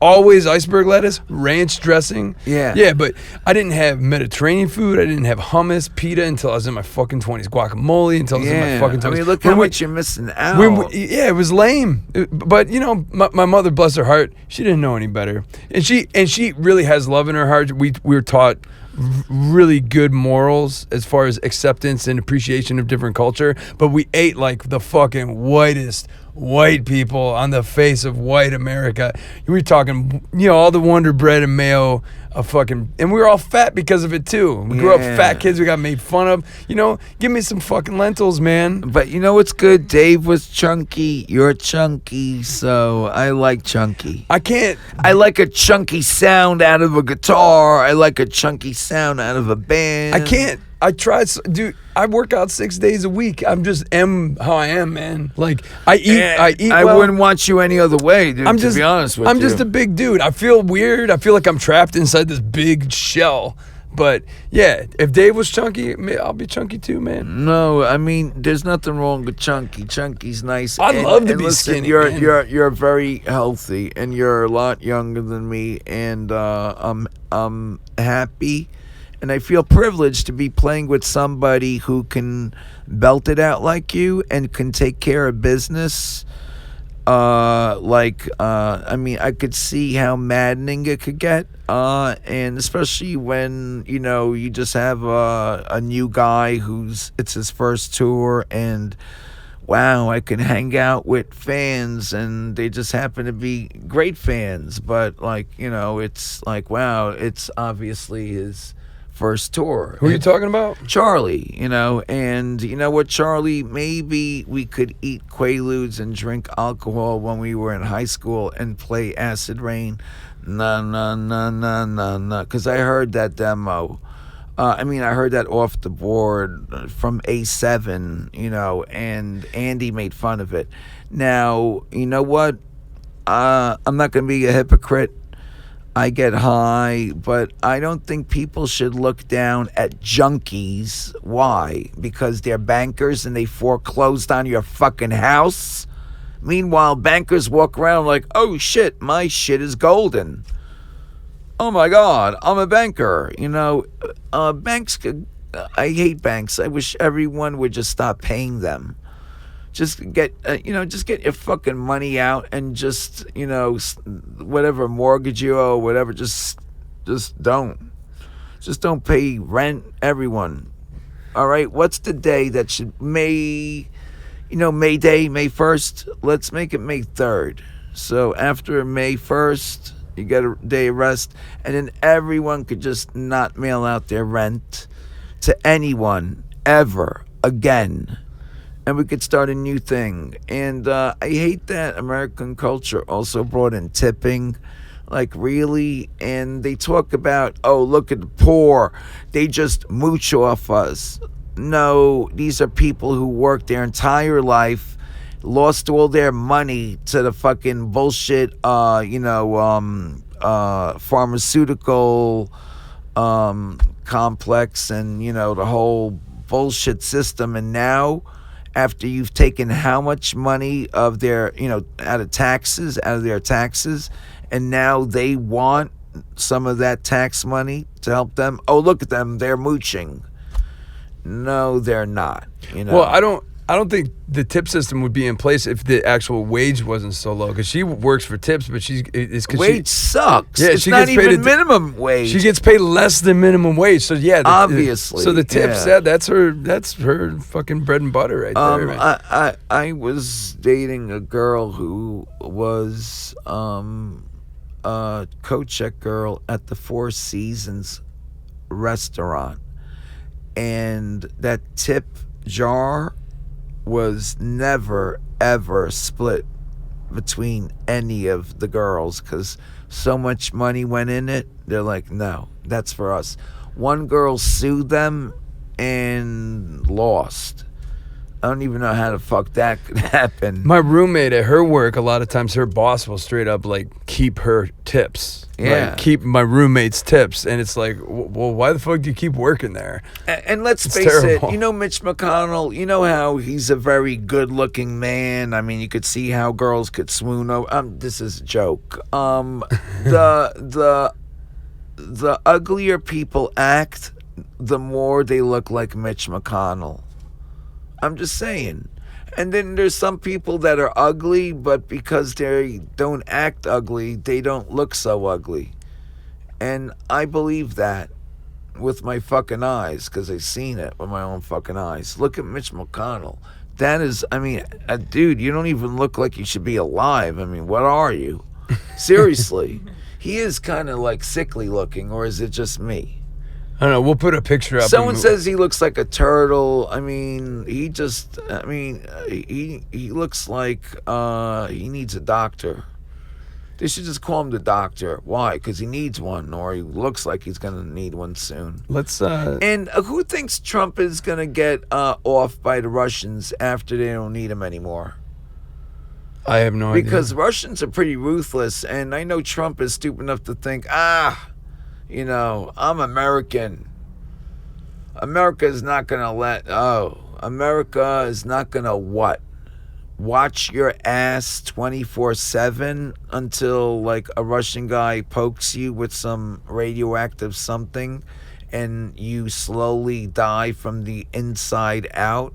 Always iceberg lettuce, ranch dressing. Yeah. Yeah, but I didn't have Mediterranean food. I didn't have hummus, pita until I was in my fucking 20s. Guacamole until I was in my fucking 20s. Look how much you're missing out. It was lame. But, my mother, bless her heart, she didn't know any better. And she really has love in her heart. We were taught really good morals as far as acceptance and appreciation of different culture. But we ate like the fucking whitest white people on the face of white America. We were talking, all the Wonder Bread and mayo, and we were all fat because of it too. We grew up fat kids. We got made fun of. Give me some fucking lentils, man. But you know what's good? Dave was chunky. You're chunky, so I like chunky. I like a chunky sound out of a guitar. I like a chunky sound out of a band. I tried, dude. I work out 6 days a week. I'm just how I am, man. Like I eat. I well. wouldn't want you any other way, dude. To be honest with you, I'm just a big dude. I feel weird. I feel like I'm trapped inside this big shell. But yeah, if Dave was chunky, I'll be chunky too, man. No, I mean, there's nothing wrong with chunky. Chunky's nice. I'd love to be listen, skinny. You're very healthy, and you're a lot younger than me, and I'm happy, and I feel privileged to be playing with somebody who can belt it out like you and can take care of business. I mean, I could see how maddening it could get, and especially when, you know, you just have a new guy it's his first tour, and wow, I can hang out with fans, and they just happen to be great fans, but, like, you know, it's like, wow, it's obviously his first tour. Who are you talking about? Charlie, you know, and you know what, Charlie, maybe we could eat Quaaludes and drink alcohol when we were in high school and play Acid Rain. No, because I heard that demo. I heard that off the board from A7, you know, and Andy made fun of it. Now, you know what? I'm not going to be a hypocrite. I get high, but I don't think people should look down at junkies. Why? Because they're bankers and they foreclosed on your fucking house? Meanwhile, bankers walk around like, oh shit, my shit is golden. Oh my God, I'm a banker. You know, banks, I hate banks. I wish everyone would just stop paying them. Just get, just get your fucking money out and just, you know, whatever mortgage you owe, whatever, just don't. Just don't pay rent, everyone. All right? What's the day that should, May Day, May 1st? Let's make it May 3rd. So after May 1st, you get a day of rest, and then everyone could just not mail out their rent to anyone ever again. And we could start a new thing. And I hate that American culture also brought in tipping. Like, really? And they talk about, oh, look at the poor. They just mooch off us. No, these are people who worked their entire life, lost all their money to the fucking bullshit, pharmaceutical complex and, you know, the whole bullshit system. And now, after you've taken how much money of their, you know, out of their taxes, and now they want some of that tax money to help them. Oh, look at them, they're mooching. No, they're not. You know. Well, I don't think the tip system would be in place if the actual wage wasn't so low. Because she works for tips, but wage sucks. Yeah, it's she not gets paid even minimum wage. She gets paid less than minimum wage. So yeah, obviously. So the tips, that's her fucking bread and butter right there. Man. I was dating a girl who was a co-check girl at the Four Seasons restaurant, and that tip jar was never ever split between any of the girls because so much money went in it. They're like, no, that's for us. One girl sued them and lost. I don't even know how the fuck that could happen. My roommate at her work, a lot of times her boss will straight up like keep her tips. Yeah. Like, keep my roommate's tips. And it's like, well, why the fuck do you keep working there? And let's face it, you know Mitch McConnell, you know how he's a very good looking man. I mean, you could see how girls could swoon over. This is a joke. The uglier people act, the more they look like Mitch McConnell. I'm just saying. And then there's some people that are ugly, but because they don't act ugly, they don't look so ugly. And I believe that with my fucking eyes, because I've seen it with my own fucking eyes. Look at Mitch McConnell. That is, I mean, dude, you don't even look like you should be alive. I mean, what are you? Seriously. He is kind of like sickly looking, or is it just me? I don't know. We'll put a picture up. Someone says he looks like a turtle. I mean, he looks like he needs a doctor. They should just call him the doctor. Why? Because he needs one, or he looks like he's going to need one soon. Let's. And who thinks Trump is going to get off by the Russians after they don't need him anymore? I have no idea. Because Russians are pretty ruthless, and I know Trump is stupid enough to think, I'm American. America is not going to America is not going to what? Watch your ass 24/7 until like a Russian guy pokes you with some radioactive something and you slowly die from the inside out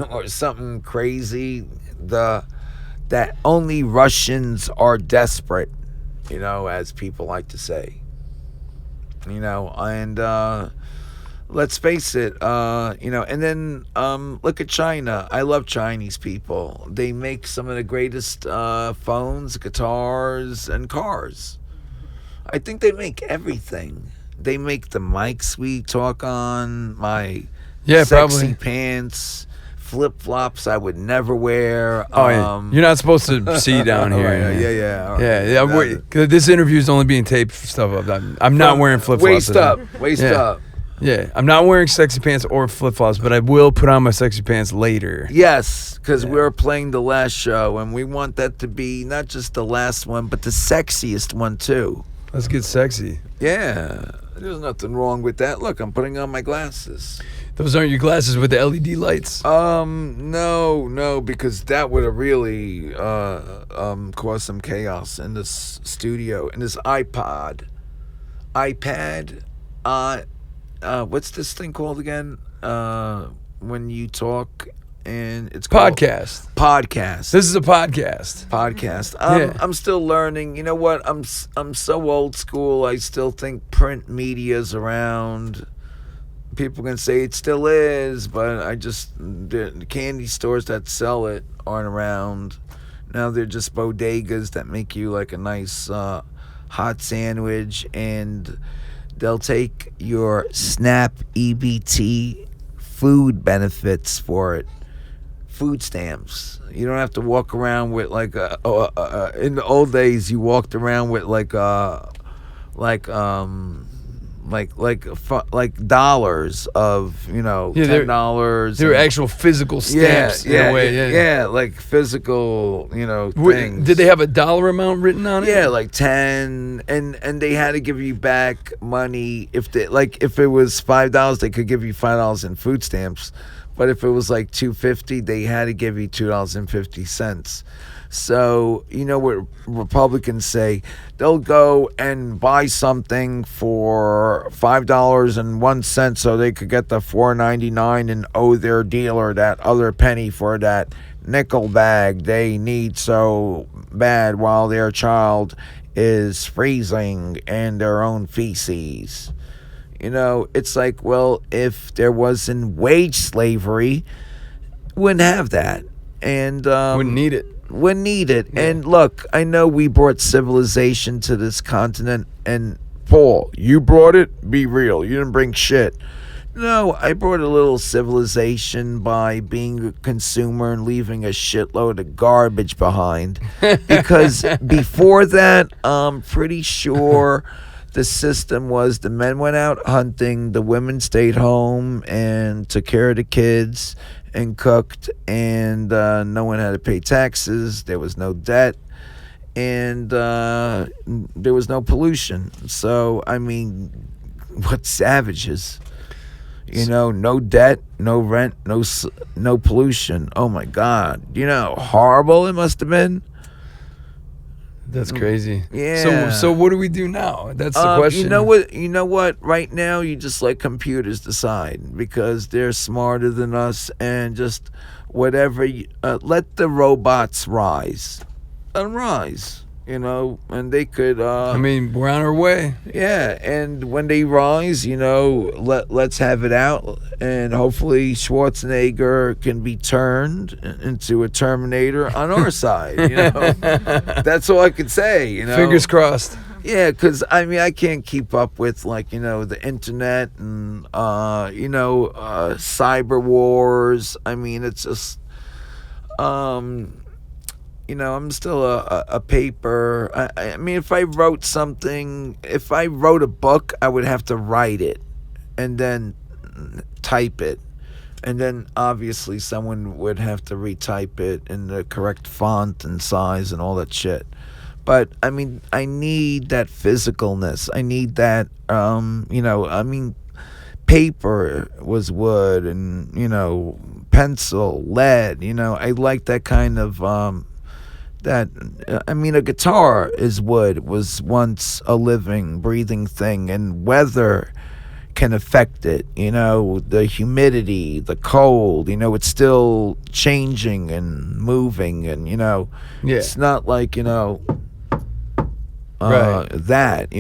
or something crazy. That only Russians are desperate, as people like to say. And let's face it, and then look at China. I love Chinese people. They make some of the greatest phones, guitars, and cars. I think they make everything. They make the mics we talk on, my sexy probably. pants, flip-flops I would never wear. Oh, yeah. You're not supposed to see down here. Right, yeah. All right. Yeah. Cause this interview is only being taped for stuff. I'm not wearing flip-flops. Waist up. Yeah, I'm not wearing sexy pants or flip-flops, but I will put on my sexy pants later. Yes, because we're playing the last show, and we want that to be not just the last one, but the sexiest one, too. Let's get sexy. Yeah, there's nothing wrong with that. Look, I'm putting on my glasses. Those aren't your glasses with the LED lights. No, because that would have really caused some chaos in this studio, in this iPad. What's this thing called again? When you talk and it's called Podcast. This is a podcast. I'm still learning. You know what? I'm so old school. I still think print media's around. People can say it still is, but the candy stores that sell it aren't around. Now they're just bodegas that make you like a nice hot sandwich, and they'll take your SNAP EBT food benefits for it. Food stamps. You don't have to walk around with like in the old days you walked around with like dollars of $10. They're actual physical stamps in a way. Yeah, like physical things. Did they have a dollar amount written on it? Yeah, like 10, and they had to give you back money if it was $5, they could give you $5 in food stamps, but if it was like $2.50, they had to give you $2.50. So, what Republicans say, they'll go and buy something for $5.01 so they could get the $4.99 and owe their dealer that other penny for that nickel bag they need so bad while their child is freezing in their own feces. It's like, well, if there wasn't wage slavery, wouldn't have that. And wouldn't need it. Yeah. And look, I know we brought civilization to this continent, and Paul, you brought it? Be real. You didn't bring shit. No, I brought a little civilization by being a consumer and leaving a shitload of garbage behind. Because before that, I'm pretty sure the system was the men went out hunting, the women stayed home and took care of the kids and cooked, and no one had to pay taxes. There was no debt, and there was no pollution. So, I mean, what savages? No debt, no rent, no pollution. Oh my God! How horrible it must have been. That's crazy. Yeah. So what do we do now? That's the question. You know what? Right now, you just let computers decide because they're smarter than us, and just whatever. Let the robots rise. Let them rise. And they could. We're on our way. Yeah, and when they rise, let's have it out, and hopefully Schwarzenegger can be turned into a Terminator on our side. That's all I can say. Fingers crossed. Yeah, because I can't keep up with the internet and cyber wars. It's just I'm still a paper. I mean, if I wrote something, if I wrote a book, I would have to write it and then type it. And then obviously someone would have to retype it in the correct font and size and all that shit. But I mean, I need that physicalness. I need that, I mean, paper was wood and, pencil, lead, I like that kind of, a guitar is wood, was once a living, breathing thing, and weather can affect it, the humidity, the cold, it's still changing and moving, and, it's not like, Right. that,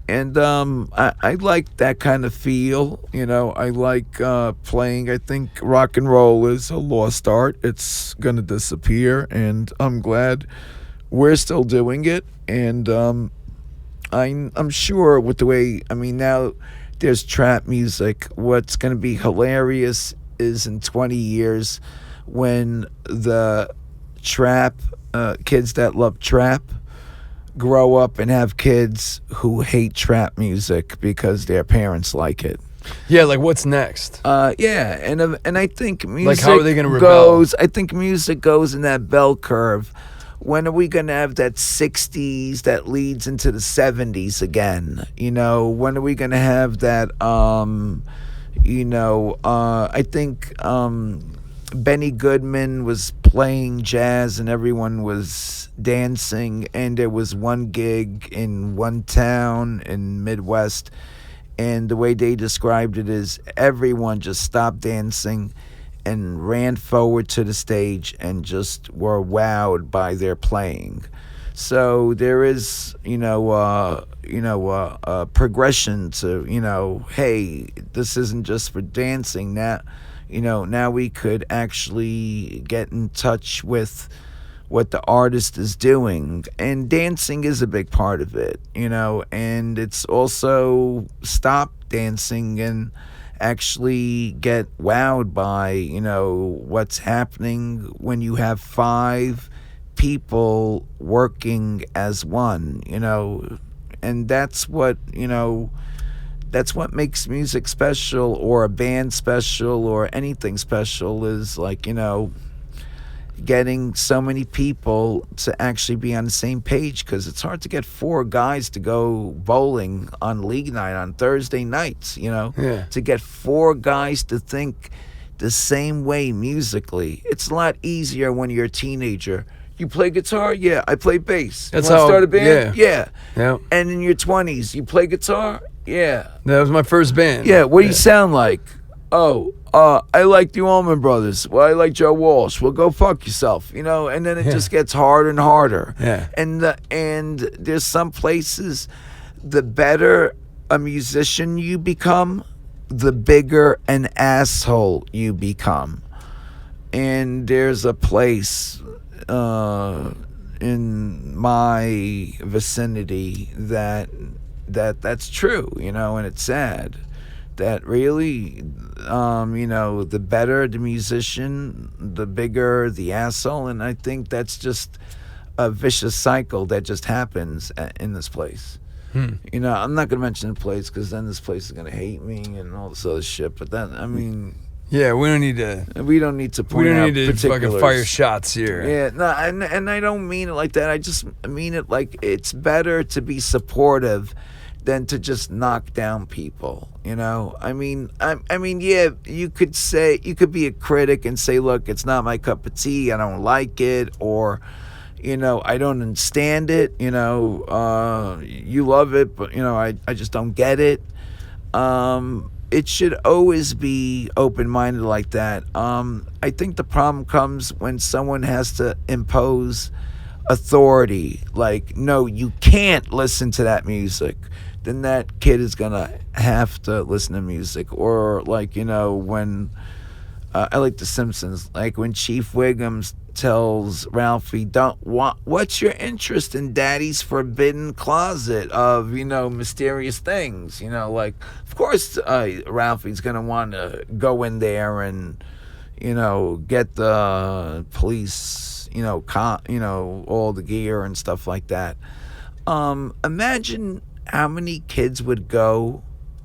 and I like that kind of feel, I like playing. I think rock and roll is a lost art. It's gonna disappear, and I'm glad we're still doing it. And I'm sure with the way, I mean, now there's trap music. What's gonna be hilarious is in 20 years when the trap kids that love trap grow up and have kids who hate trap music because their parents like it. Yeah, like what's next? Yeah, and I think music how are they gonna rebel? goes. I think music goes in that bell curve. When are we gonna have that 60s that leads into the 70s again? When are we gonna have that? I think Benny Goodman was playing jazz and everyone was dancing, and there was one gig in one town in Midwest, and the way they described it is everyone just stopped dancing and ran forward to the stage and just were wowed by their playing. So there is, a progression to, hey, this isn't just for dancing. Now we could actually get in touch with what the artist is doing, and dancing is a big part of it, and it's also stop dancing and actually get wowed by, what's happening when you have 5 people working as one, and that's what makes music special, or a band special, or anything special, is like, getting so many people to actually be on the same page, because it's hard to get 4 guys to go bowling on league night on Thursday nights, Yeah. to get 4 guys to think the same way musically. It's a lot easier when you're a teenager. You play guitar? Yeah. I play bass. That's You wanna how- start a band? yeah. Yeah. And in your 20s, you play guitar? Yeah. That was my first band. Yeah, what do you sound like? Oh, I like the Allman Brothers. Well, I like Joe Walsh. Well, go fuck yourself, and then it just gets harder and harder. Yeah. And there's some places, the better a musician you become, the bigger an asshole you become. And there's a place in my vicinity that's true, and it's sad that really, the better the musician, the bigger the asshole, and I think that's just a vicious cycle that just happens in this place. I'm not gonna mention the place because then this place is gonna hate me and all this other shit. But then, I mean, Yeah, we don't need to. we don't need to We point don't out need to fucking particulars. fire shots here. Yeah, no, and I don't mean it like that. I just mean it like it's better to be supportive than to just knock down people. I mean, yeah, you could be a critic and say, look, it's not my cup of tea. I don't like it, or I don't understand it. You love it, but I just don't get it. It should always be open-minded like that. I think the problem comes when someone has to impose authority, like, no, you can't listen to that music. Then that kid is gonna have to listen to music. Or like, when I like The Simpsons, like when Chief Wiggums tells Ralphie, what's your interest in Daddy's forbidden closet of, mysterious things? Like, of course, Ralphie's going to want to go in there and, get the police, all the gear and stuff like that. Imagine how many kids would go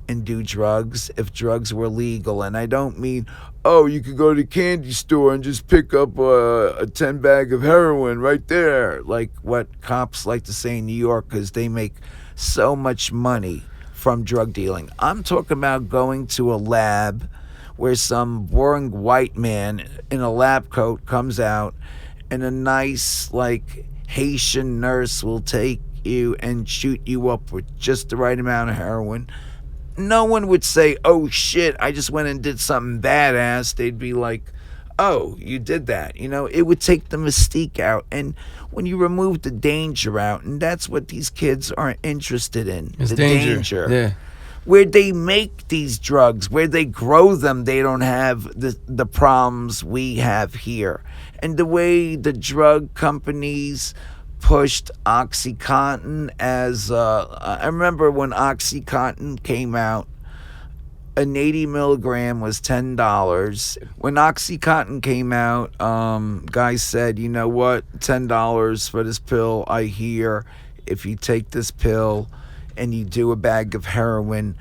and do drugs if drugs were legal. And I don't mean, oh, you could go to the candy store and just pick up a 10 bag of heroin right there, like what cops like to say in New York, because they make so much money from drug dealing. I'm talking about going to a lab where some boring white man in a lab coat comes out and a nice, like, Haitian nurse will take you and shoot you up with just the right amount of heroin. No one would say, oh shit, I just went and did something badass. They'd be like, oh, you did that. It would take the mystique out. And when you remove the danger out, and that's what these kids are interested in, it's the danger. Yeah. Where they make these drugs, where they grow them, they don't have the problems we have here. And the way the drug companies pushed OxyContin as I remember when OxyContin came out, an 80 milligram was $10. When OxyContin came out, guys said, you know what, $10 for this pill. I hear if you take this pill and you do a bag of heroin,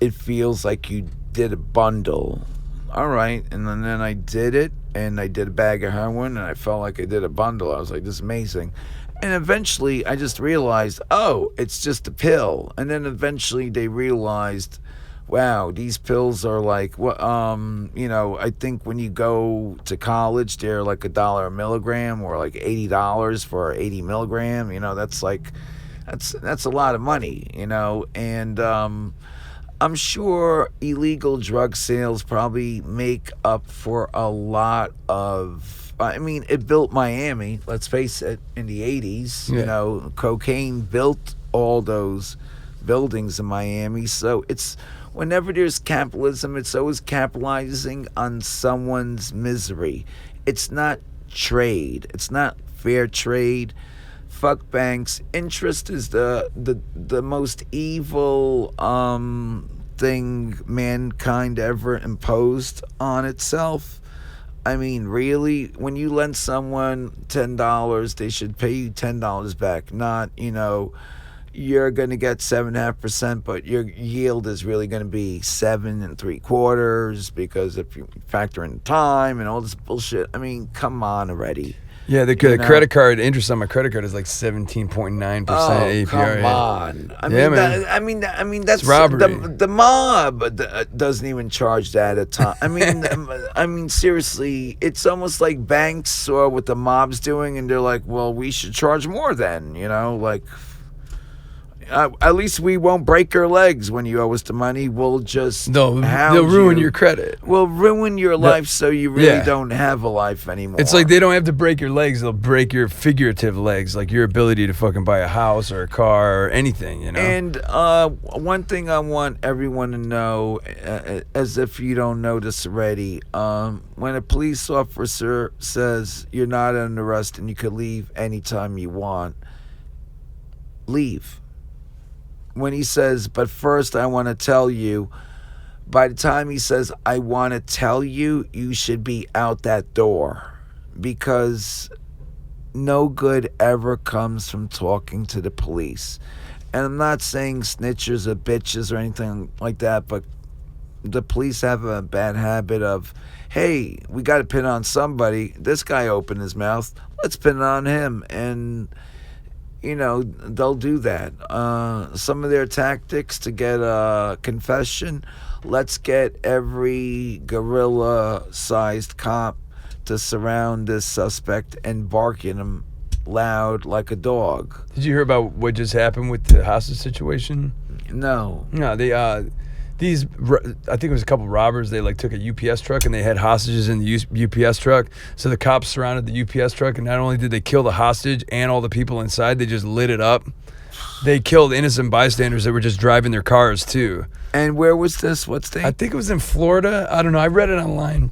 it feels like you did a bundle. All right, and then I did it, and I did a bag of heroin, and I felt like I did a bundle. I was like, this is amazing. And eventually I just realized, oh, it's just a pill. And then eventually they realized, wow, these pills are like, I think when you go to college, they're like $1 a milligram or like $80 for 80 milligram. That's a lot of money, and I'm sure illegal drug sales probably make up for a lot of, it built Miami, let's face it, in the 80s. Yeah. Cocaine built all those buildings in Miami. So it's, whenever there's capitalism, it's always capitalizing on someone's misery. It's not trade. It's not fair trade. Fuck banks. Interest is the most evil thing mankind ever imposed on itself. Really, when you lend someone $10, they should pay you $10 back, not, you're going to get 7.5%, but your yield is really going to be 7 3/4, because if you factor in time and all this bullshit, come on already. Yeah, the credit card interest on my credit card is like 17.9% APR. Come on. Man. That's it's robbery. The mob doesn't even charge that at time. Seriously, it's almost like banks saw what the mob's doing, and they're like, well, we should charge more then, at least we won't break your legs when you owe us the money. We'll just they'll ruin your credit. We'll ruin your life so you really don't have a life anymore. It's like they don't have to break your legs. They'll break your figurative legs, like your ability to fucking buy a house or a car or anything, And one thing I want everyone to know, as if you don't know this already, when a police officer says you're not under arrest and you could leave anytime you want, leave. When he says, but first I want to tell you, by the time he says, I want to tell you, you should be out that door. Because no good ever comes from talking to the police. And I'm not saying snitchers are bitches or anything like that, but the police have a bad habit of, hey, we got to pin on somebody. This guy opened his mouth. Let's pin it on him. And they'll do that. Some of their tactics to get a confession, let's get every gorilla-sized cop to surround this suspect and bark at him loud like a dog. Did you hear about what just happened with the hostage situation? No. No, I think it was a couple robbers. They took a UPS truck and they had hostages in the UPS truck. So the cops surrounded the UPS truck, and not only did they kill the hostage and all the people inside, they just lit it up. They killed innocent bystanders that were just driving their cars too. And where was this? What state? I think it was in Florida. I don't know. I read it online,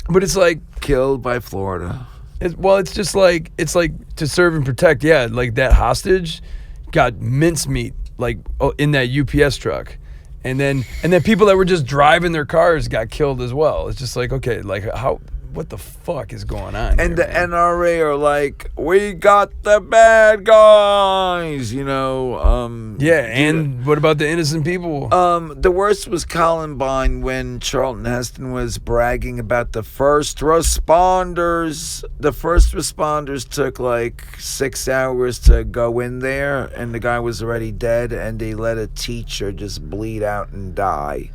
but it's like killed by Florida. It's just like to serve and protect. Yeah, like that hostage got mincemeat in that UPS truck. And then people that were just driving their cars got killed as well. It's just like, okay, what the fuck is going on? And here, the man? NRA are like, we got the bad guys, you know. Yeah, and what about the innocent people? The worst was Columbine when Charlton Heston was bragging about the first responders. The first responders took like 6 hours to go in there, and the guy was already dead, and they let a teacher just bleed out and die.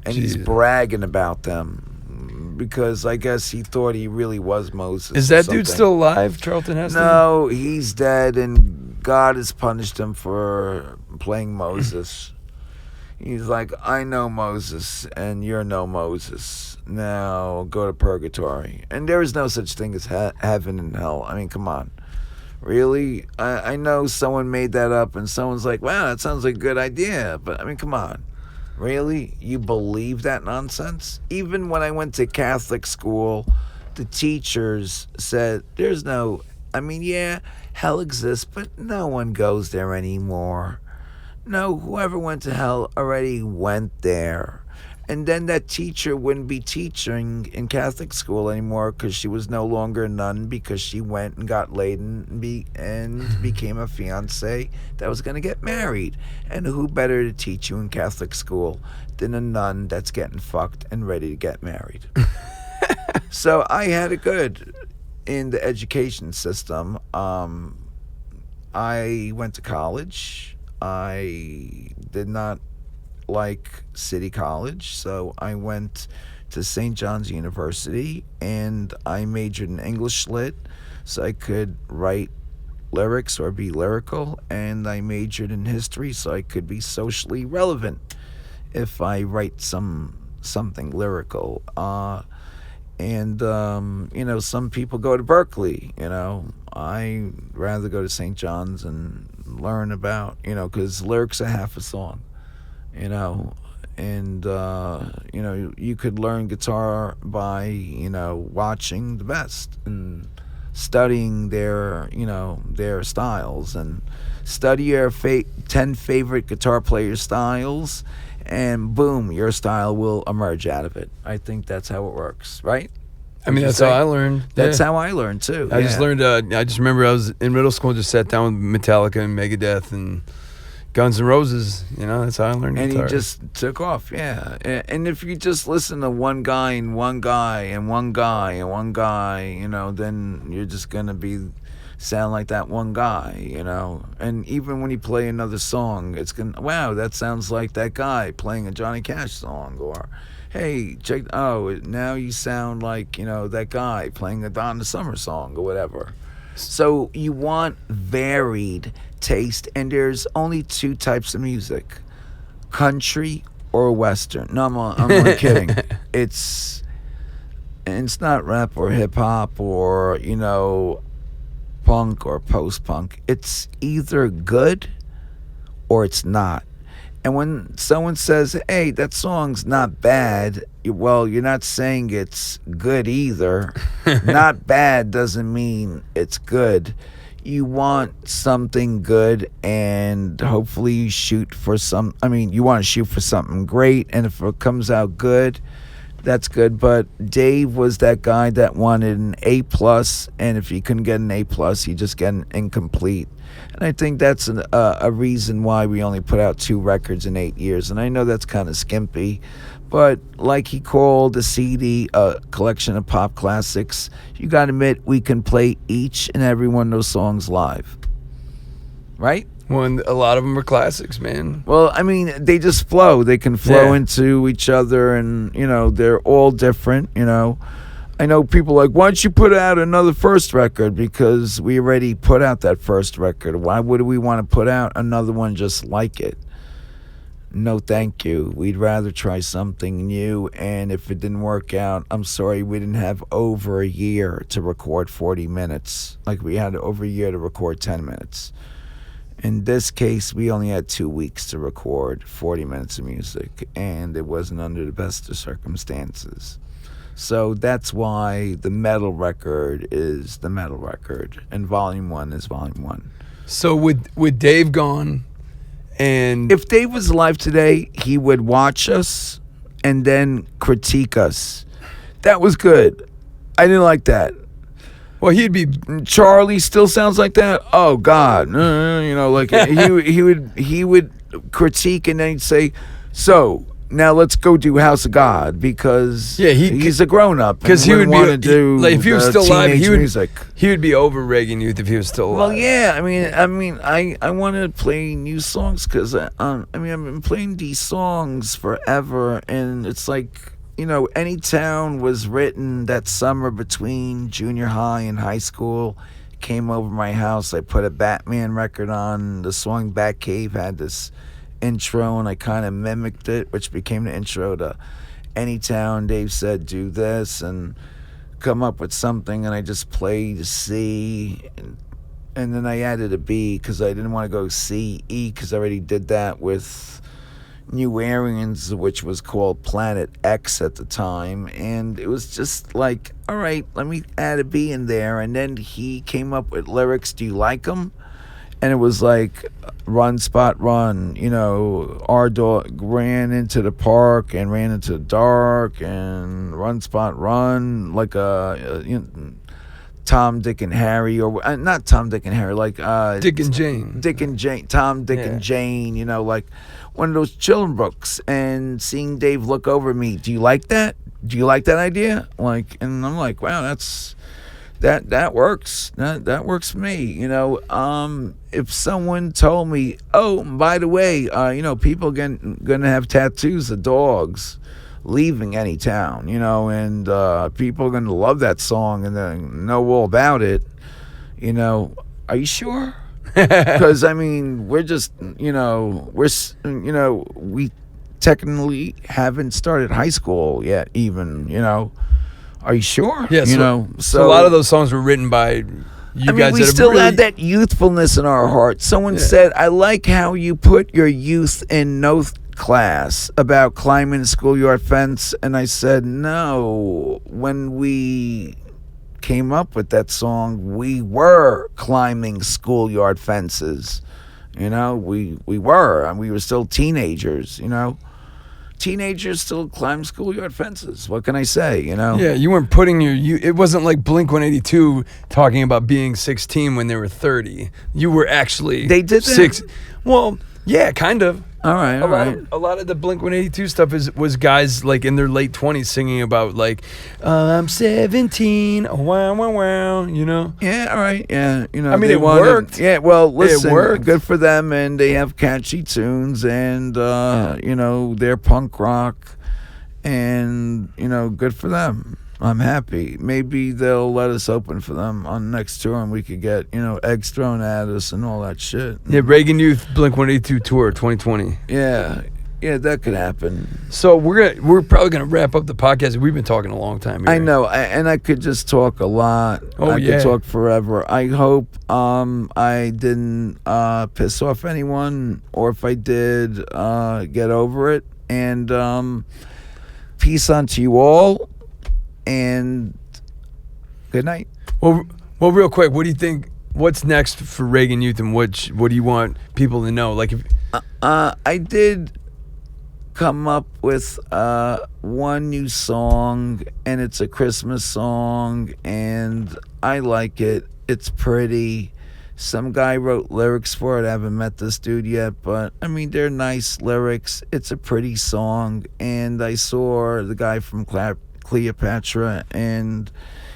And he's Jesus. bragging about them because I guess he thought he really was Moses. Is or that dude something. still alive, Charlton Heston? No, he's dead, and God has punished him for playing Moses. He's like, I know Moses, and you're no Moses. Now go to purgatory. And there is no such thing as heaven and hell. I mean, come on. Really? I know someone made that up, and someone's like, wow, that sounds like a good idea. But, I mean, come on. Really? You believe that nonsense? Even when I went to Catholic school, the teachers said, there's no, I mean, yeah, hell exists, but no one goes there anymore. No, whoever went to hell already went there. And then that teacher wouldn't be teaching in Catholic school anymore because she was no longer a nun because she went and got laid and became a fiancé that was going to get married. And who better to teach you in Catholic school than a nun that's getting fucked and ready to get married? So I had it good in the education system. I went to college. I did not like City College, so I went to St. John's University, and I majored in English Lit so I could write lyrics or be lyrical, and I majored in history so I could be socially relevant if I write something lyrical. You know, some people go to Berkeley, you know. I rather go to St. John's and learn about, you know, because lyrics are half a song. You know, and, you know, you could learn guitar by, you know, watching the best and studying their, you know, their styles, and study your 10 favorite guitar player styles, and boom, your style will emerge out of it. I think that's how it works, right? I mean, that's how I learned. That's Yeah. how I learned, too. I just learned, I just remember I was in middle school and just sat down with Metallica and Megadeth and Guns N' Roses, you know, that's how I learned And guitar. he just took off, yeah. And if you just listen to one guy and one guy and one guy and one guy, you know, then you're just going to sound like that one guy, you know. And even when you play another song, it's going to, wow, that sounds like that guy playing a Johnny Cash song. Or, hey, now you sound like, you know, that guy playing a Donna Summer song or whatever. So you want varied taste, and there's only two types of music: country or western. No, I'm only kidding. It's not rap or hip hop or, you know, punk or post punk. It's either good or it's not. And when someone says, hey, that song's not bad, well, you're not saying it's good either. Not bad doesn't mean it's good. You want something good, and hopefully you shoot for you want to shoot for something great, and if it comes out good, that's good. But Dave was that guy that wanted an A+, and if you couldn't get an A+, you just get an incomplete. And I think that's a reason why we only put out 2 records in 8 years. And I know that's kind of skimpy, but like he called the CD a collection of pop classics, you got to admit we can play each and every one of those songs live. Right? Well, a lot of them are classics, man. Well, I mean, they just flow. They can flow into each other, and, you know, they're all different, you know. I know people are like, why don't you put out another first record? Because we already put out that first record. Why would we want to put out another one just like it? No, thank you. We'd rather try something new, and if it didn't work out, I'm sorry, we didn't have over a year to record 40 minutes. Like, we had over a year to record 10 minutes. In this case, we only had 2 weeks to record 40 minutes of music, and it wasn't under the best of circumstances. So that's why the metal record is the metal record, and Volume 1 is Volume 1. So with Dave gone, and if Dave was alive today, he would watch us and then critique us. That was good. I didn't like that. Well, he'd be. Charlie still sounds like that. Oh God, you know, like he would critique and then he'd say, "So now let's go do House of God," because he's a grown up. Because he would want to do like if he was still alive, music. He would be over Reagan Youth if he was still alive. Well, yeah, I want to play new songs because I've been playing these songs forever, and it's like. You know, Any Town was written that summer between junior high and high school. Came over my house. I put a Batman record on. The song Batcave had this intro, and I kind of mimicked it, which became the intro to Any Town. Dave said, do this, and come up with something, and I just played a C, and then I added a B because I didn't want to go C, E, because I already did that with New Arians, which was called Planet X at the time, and it was just like, all right, let me add a B in there, and then he came up with lyrics, do you like them? And it was like, run, spot, run, you know, our dog ran into the park and ran into the dark, and run, spot, run, like Tom, Dick, and Harry, or not Tom, Dick, and Harry, like Dick and Jane. Dick and Jane, Tom, Dick, and Jane, you know, like one of those children books. And seeing Dave look over at me, do you like that? Do you like that idea? Like, and I'm like, wow, that works. That works for me. You know, if someone told me, oh, by the way, you know, people gonna have tattoos of dogs leaving Any Town, you know, and people are going to love that song and then know all about it, you know, are you sure? Because, I mean, we're just, you know, we technically haven't started high school yet even, you know. Are you sure? Yeah, you know, so a lot of those songs were written by you guys. We still had that youthfulness in our hearts. Someone said, I like how you put your youth in no class about climbing the schoolyard fence, and I said, no, when we came up with that song, we were climbing schoolyard fences, you know, we were, and we were still teenagers, you know. Teenagers still climb schoolyard fences. What can I say, you know? Yeah, you weren't putting it wasn't like Blink-182 talking about being 16 when they were 30. You were actually They did that? Well, yeah, kind of. All right. A lot of the Blink-182 stuff was guys like in their late 20s singing about like, I'm 17, wow, wow, wow, you know? Yeah, all right, yeah. You know, I mean, it worked. Yeah, well, listen, It worked. Good for them, and they have catchy tunes, and, you know, they're punk rock, and, you know, good for them. I'm happy. Maybe they'll let us open for them on the next tour, and we could get, you know, eggs thrown at us and all that shit. Yeah, Reagan Youth Blink-182 tour 2020. Yeah, that could happen. So we're probably gonna wrap up the podcast. We've been talking a long time here. I know, and I could just talk a lot. I could talk forever. I hope I didn't piss off anyone, or if I did, get over it. And peace unto you all. And good night. Well, real quick, what do you think? What's next for Reagan Youth, and what do you want people to know? Like, I did come up with one new song, and it's a Christmas song, and I like it. It's pretty. Some guy wrote lyrics for it. I haven't met this dude yet, but I mean, they're nice lyrics. It's a pretty song, and I saw the guy from Cleopatra, and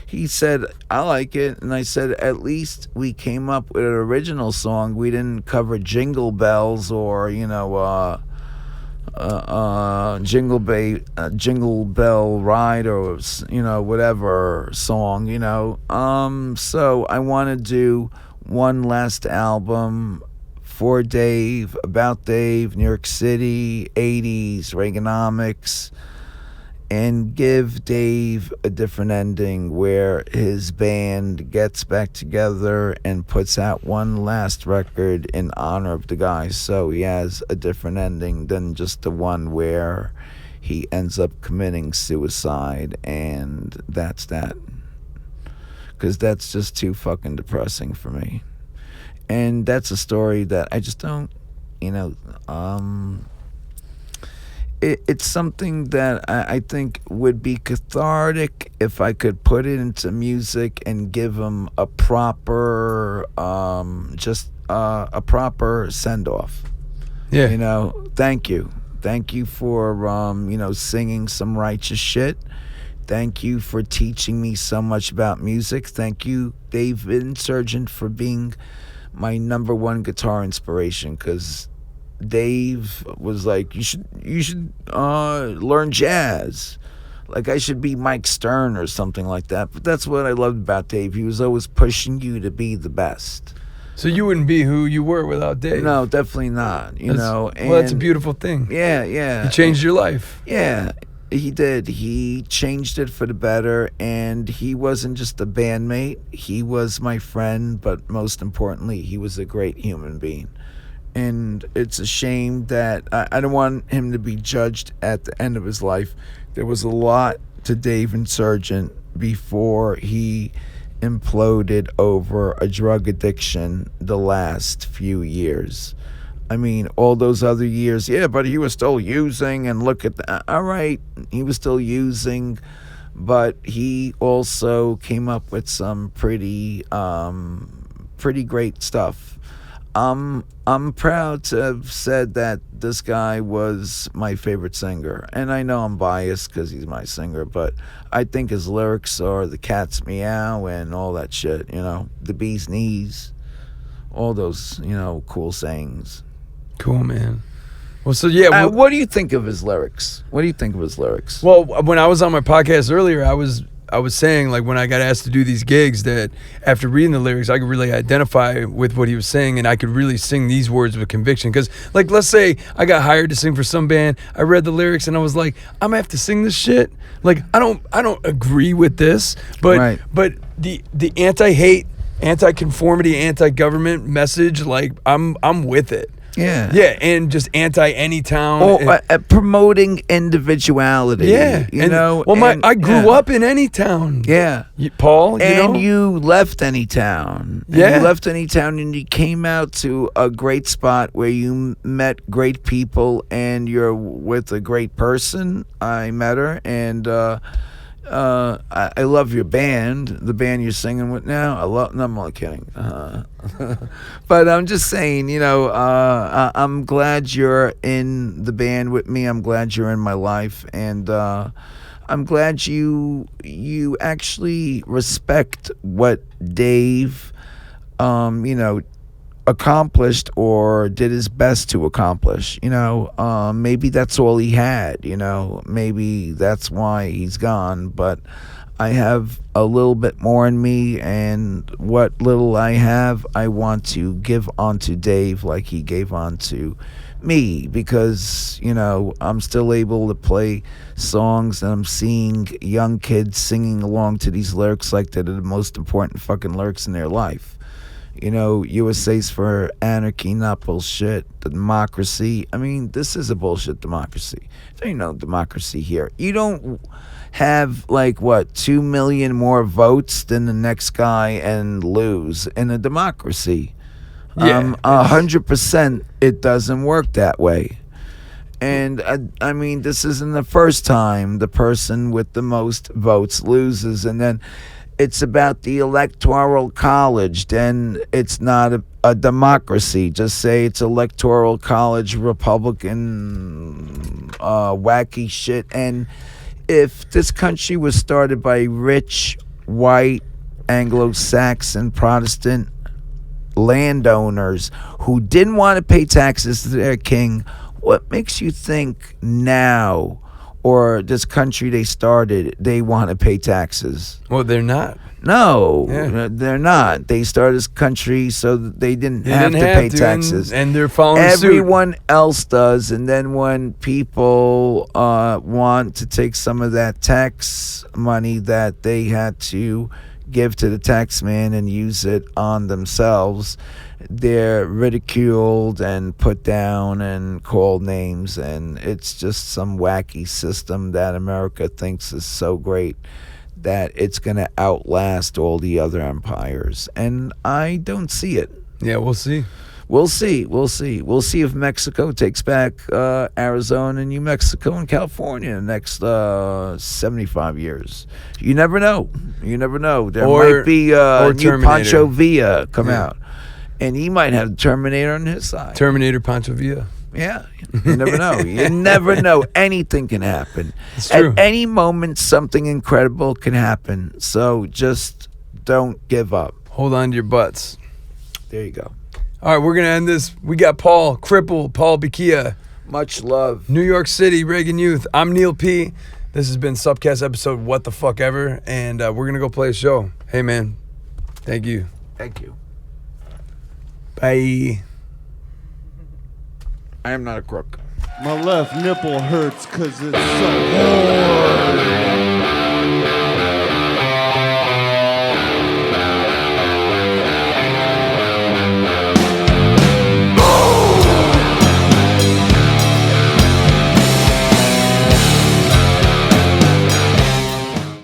he said, I like it. And I said, at least we came up with an original song. We didn't cover Jingle Bells or, you know, Jingle Bell Ride, or, you know, whatever song, you know. So I want to do one last album for Dave, about Dave, New York City, 80s, Reaganomics, and give Dave a different ending where his band gets back together and puts out one last record in honor of the guy, so he has a different ending than just the one where he ends up committing suicide, and that's that. Because that's just too fucking depressing for me. And that's a story that I just don't, you know, it's something that I think would be cathartic if I could put it into music and give him a proper, a proper send off. Yeah. You know, thank you for singing some righteous shit. Thank you for teaching me so much about music. Thank you, Dave Insurgent, for being my number one guitar inspiration, because Dave was like, you should learn jazz. Like I should be Mike Stern or something like that. But that's what I loved about Dave. He was always pushing you to be the best. So you wouldn't be who you were without Dave. No, definitely not. You know, well, that's a beautiful thing. Yeah. He changed your life. Yeah, he did. He changed it for the better, and he wasn't just a bandmate. He was my friend, but most importantly, he was a great human being. And it's a shame that I don't want him to be judged at the end of his life. There was a lot to Dave Insurgent before he imploded over a drug addiction the last few years. I mean, all those other years, yeah, but he was still using, and look at that. All right, he was still using, but he also came up with some pretty great stuff. I'm proud to have said that this guy was my favorite singer. And I know I'm biased because he's my singer, but I think his lyrics are the cat's meow and all that shit, you know, the bee's knees, all those, you know, cool sayings. Cool, man. Well, so yeah. What do you think of his lyrics? Well, when I was on my podcast earlier, I was saying, like, when I got asked to do these gigs, that after reading the lyrics, I could really identify with what he was saying, and I could really sing these words with conviction. Because, like, let's say I got hired to sing for some band, I read the lyrics, and I was like, I'm gonna have to sing this shit. Like, I don't agree with this, but Right. but the anti-hate, anti-conformity, anti-government message, like, I'm with it. Yeah. Yeah, and just anti-any town. Or promoting individuality. Yeah, You know? Well, I grew yeah. up in any town. Yeah. Paul, And know? you left any town. Yeah. You left any town and you came out to a great spot where you met great people, and you're with a great person. I met her, and I love your band, the band you're singing with now. No, I'm only kidding. But I'm just saying, you know, I'm glad you're in the band with me. I'm glad you're in my life, and I'm glad you actually respect what Dave, accomplished or did his best to accomplish. You know, maybe that's all he had. You know, maybe that's why he's gone. But I have a little bit more in me, and what little I have, I want to give on to Dave like he gave on to me, because, you know, I'm still able to play songs, and I'm seeing young kids singing along to these lyrics like they're the most important fucking lyrics in their life. You know, USA's for anarchy, not bullshit. The democracy. I mean, this is a bullshit democracy. There ain't no democracy here. You don't have, 2 million more votes than the next guy and lose in a democracy. Yeah. 100% it doesn't work that way. And I mean, this isn't the first time the person with the most votes loses, and then it's about the electoral college. Then it's not a democracy. Just say it's electoral college, Republican, wacky shit. And if this country was started by rich, white, Anglo-Saxon, Protestant landowners who didn't want to pay taxes to their king, what makes you think now, or this country they started, they want to pay taxes? Well, they're not. No, Yeah. they're not. They started this country so that they didn't have to pay taxes. And they're following suit. Everyone else does. And then when people want to take some of that tax money that they had to give to the tax man and use it on themselves, they're ridiculed and put down and called names. And it's just some wacky system that America thinks is so great that it's going to outlast all the other empires. And I don't see it. Yeah, we'll see. We'll see. We'll see. We'll see if Mexico takes back Arizona and New Mexico and California in the next 75 years. You never know. You never know. There might be a new Terminator. Pancho Villa come out, and he might have Terminator on his side. Terminator Pancho Villa. Yeah, you never know. You never know. Anything can happen. It's true. At any moment, something incredible can happen. So just don't give up. Hold on to your butts. There you go. All right, we're going to end this. We got Paul, Cripple, Paul Bakija, Much love. New York City, Reagan Youth. I'm Neil P. This has been SUPcast episode What the Fuck Ever, and we're going to go play a show. Hey, man. Thank you. Thank you. Bye. I am not a crook. My left nipple hurts 'cause it's so hard.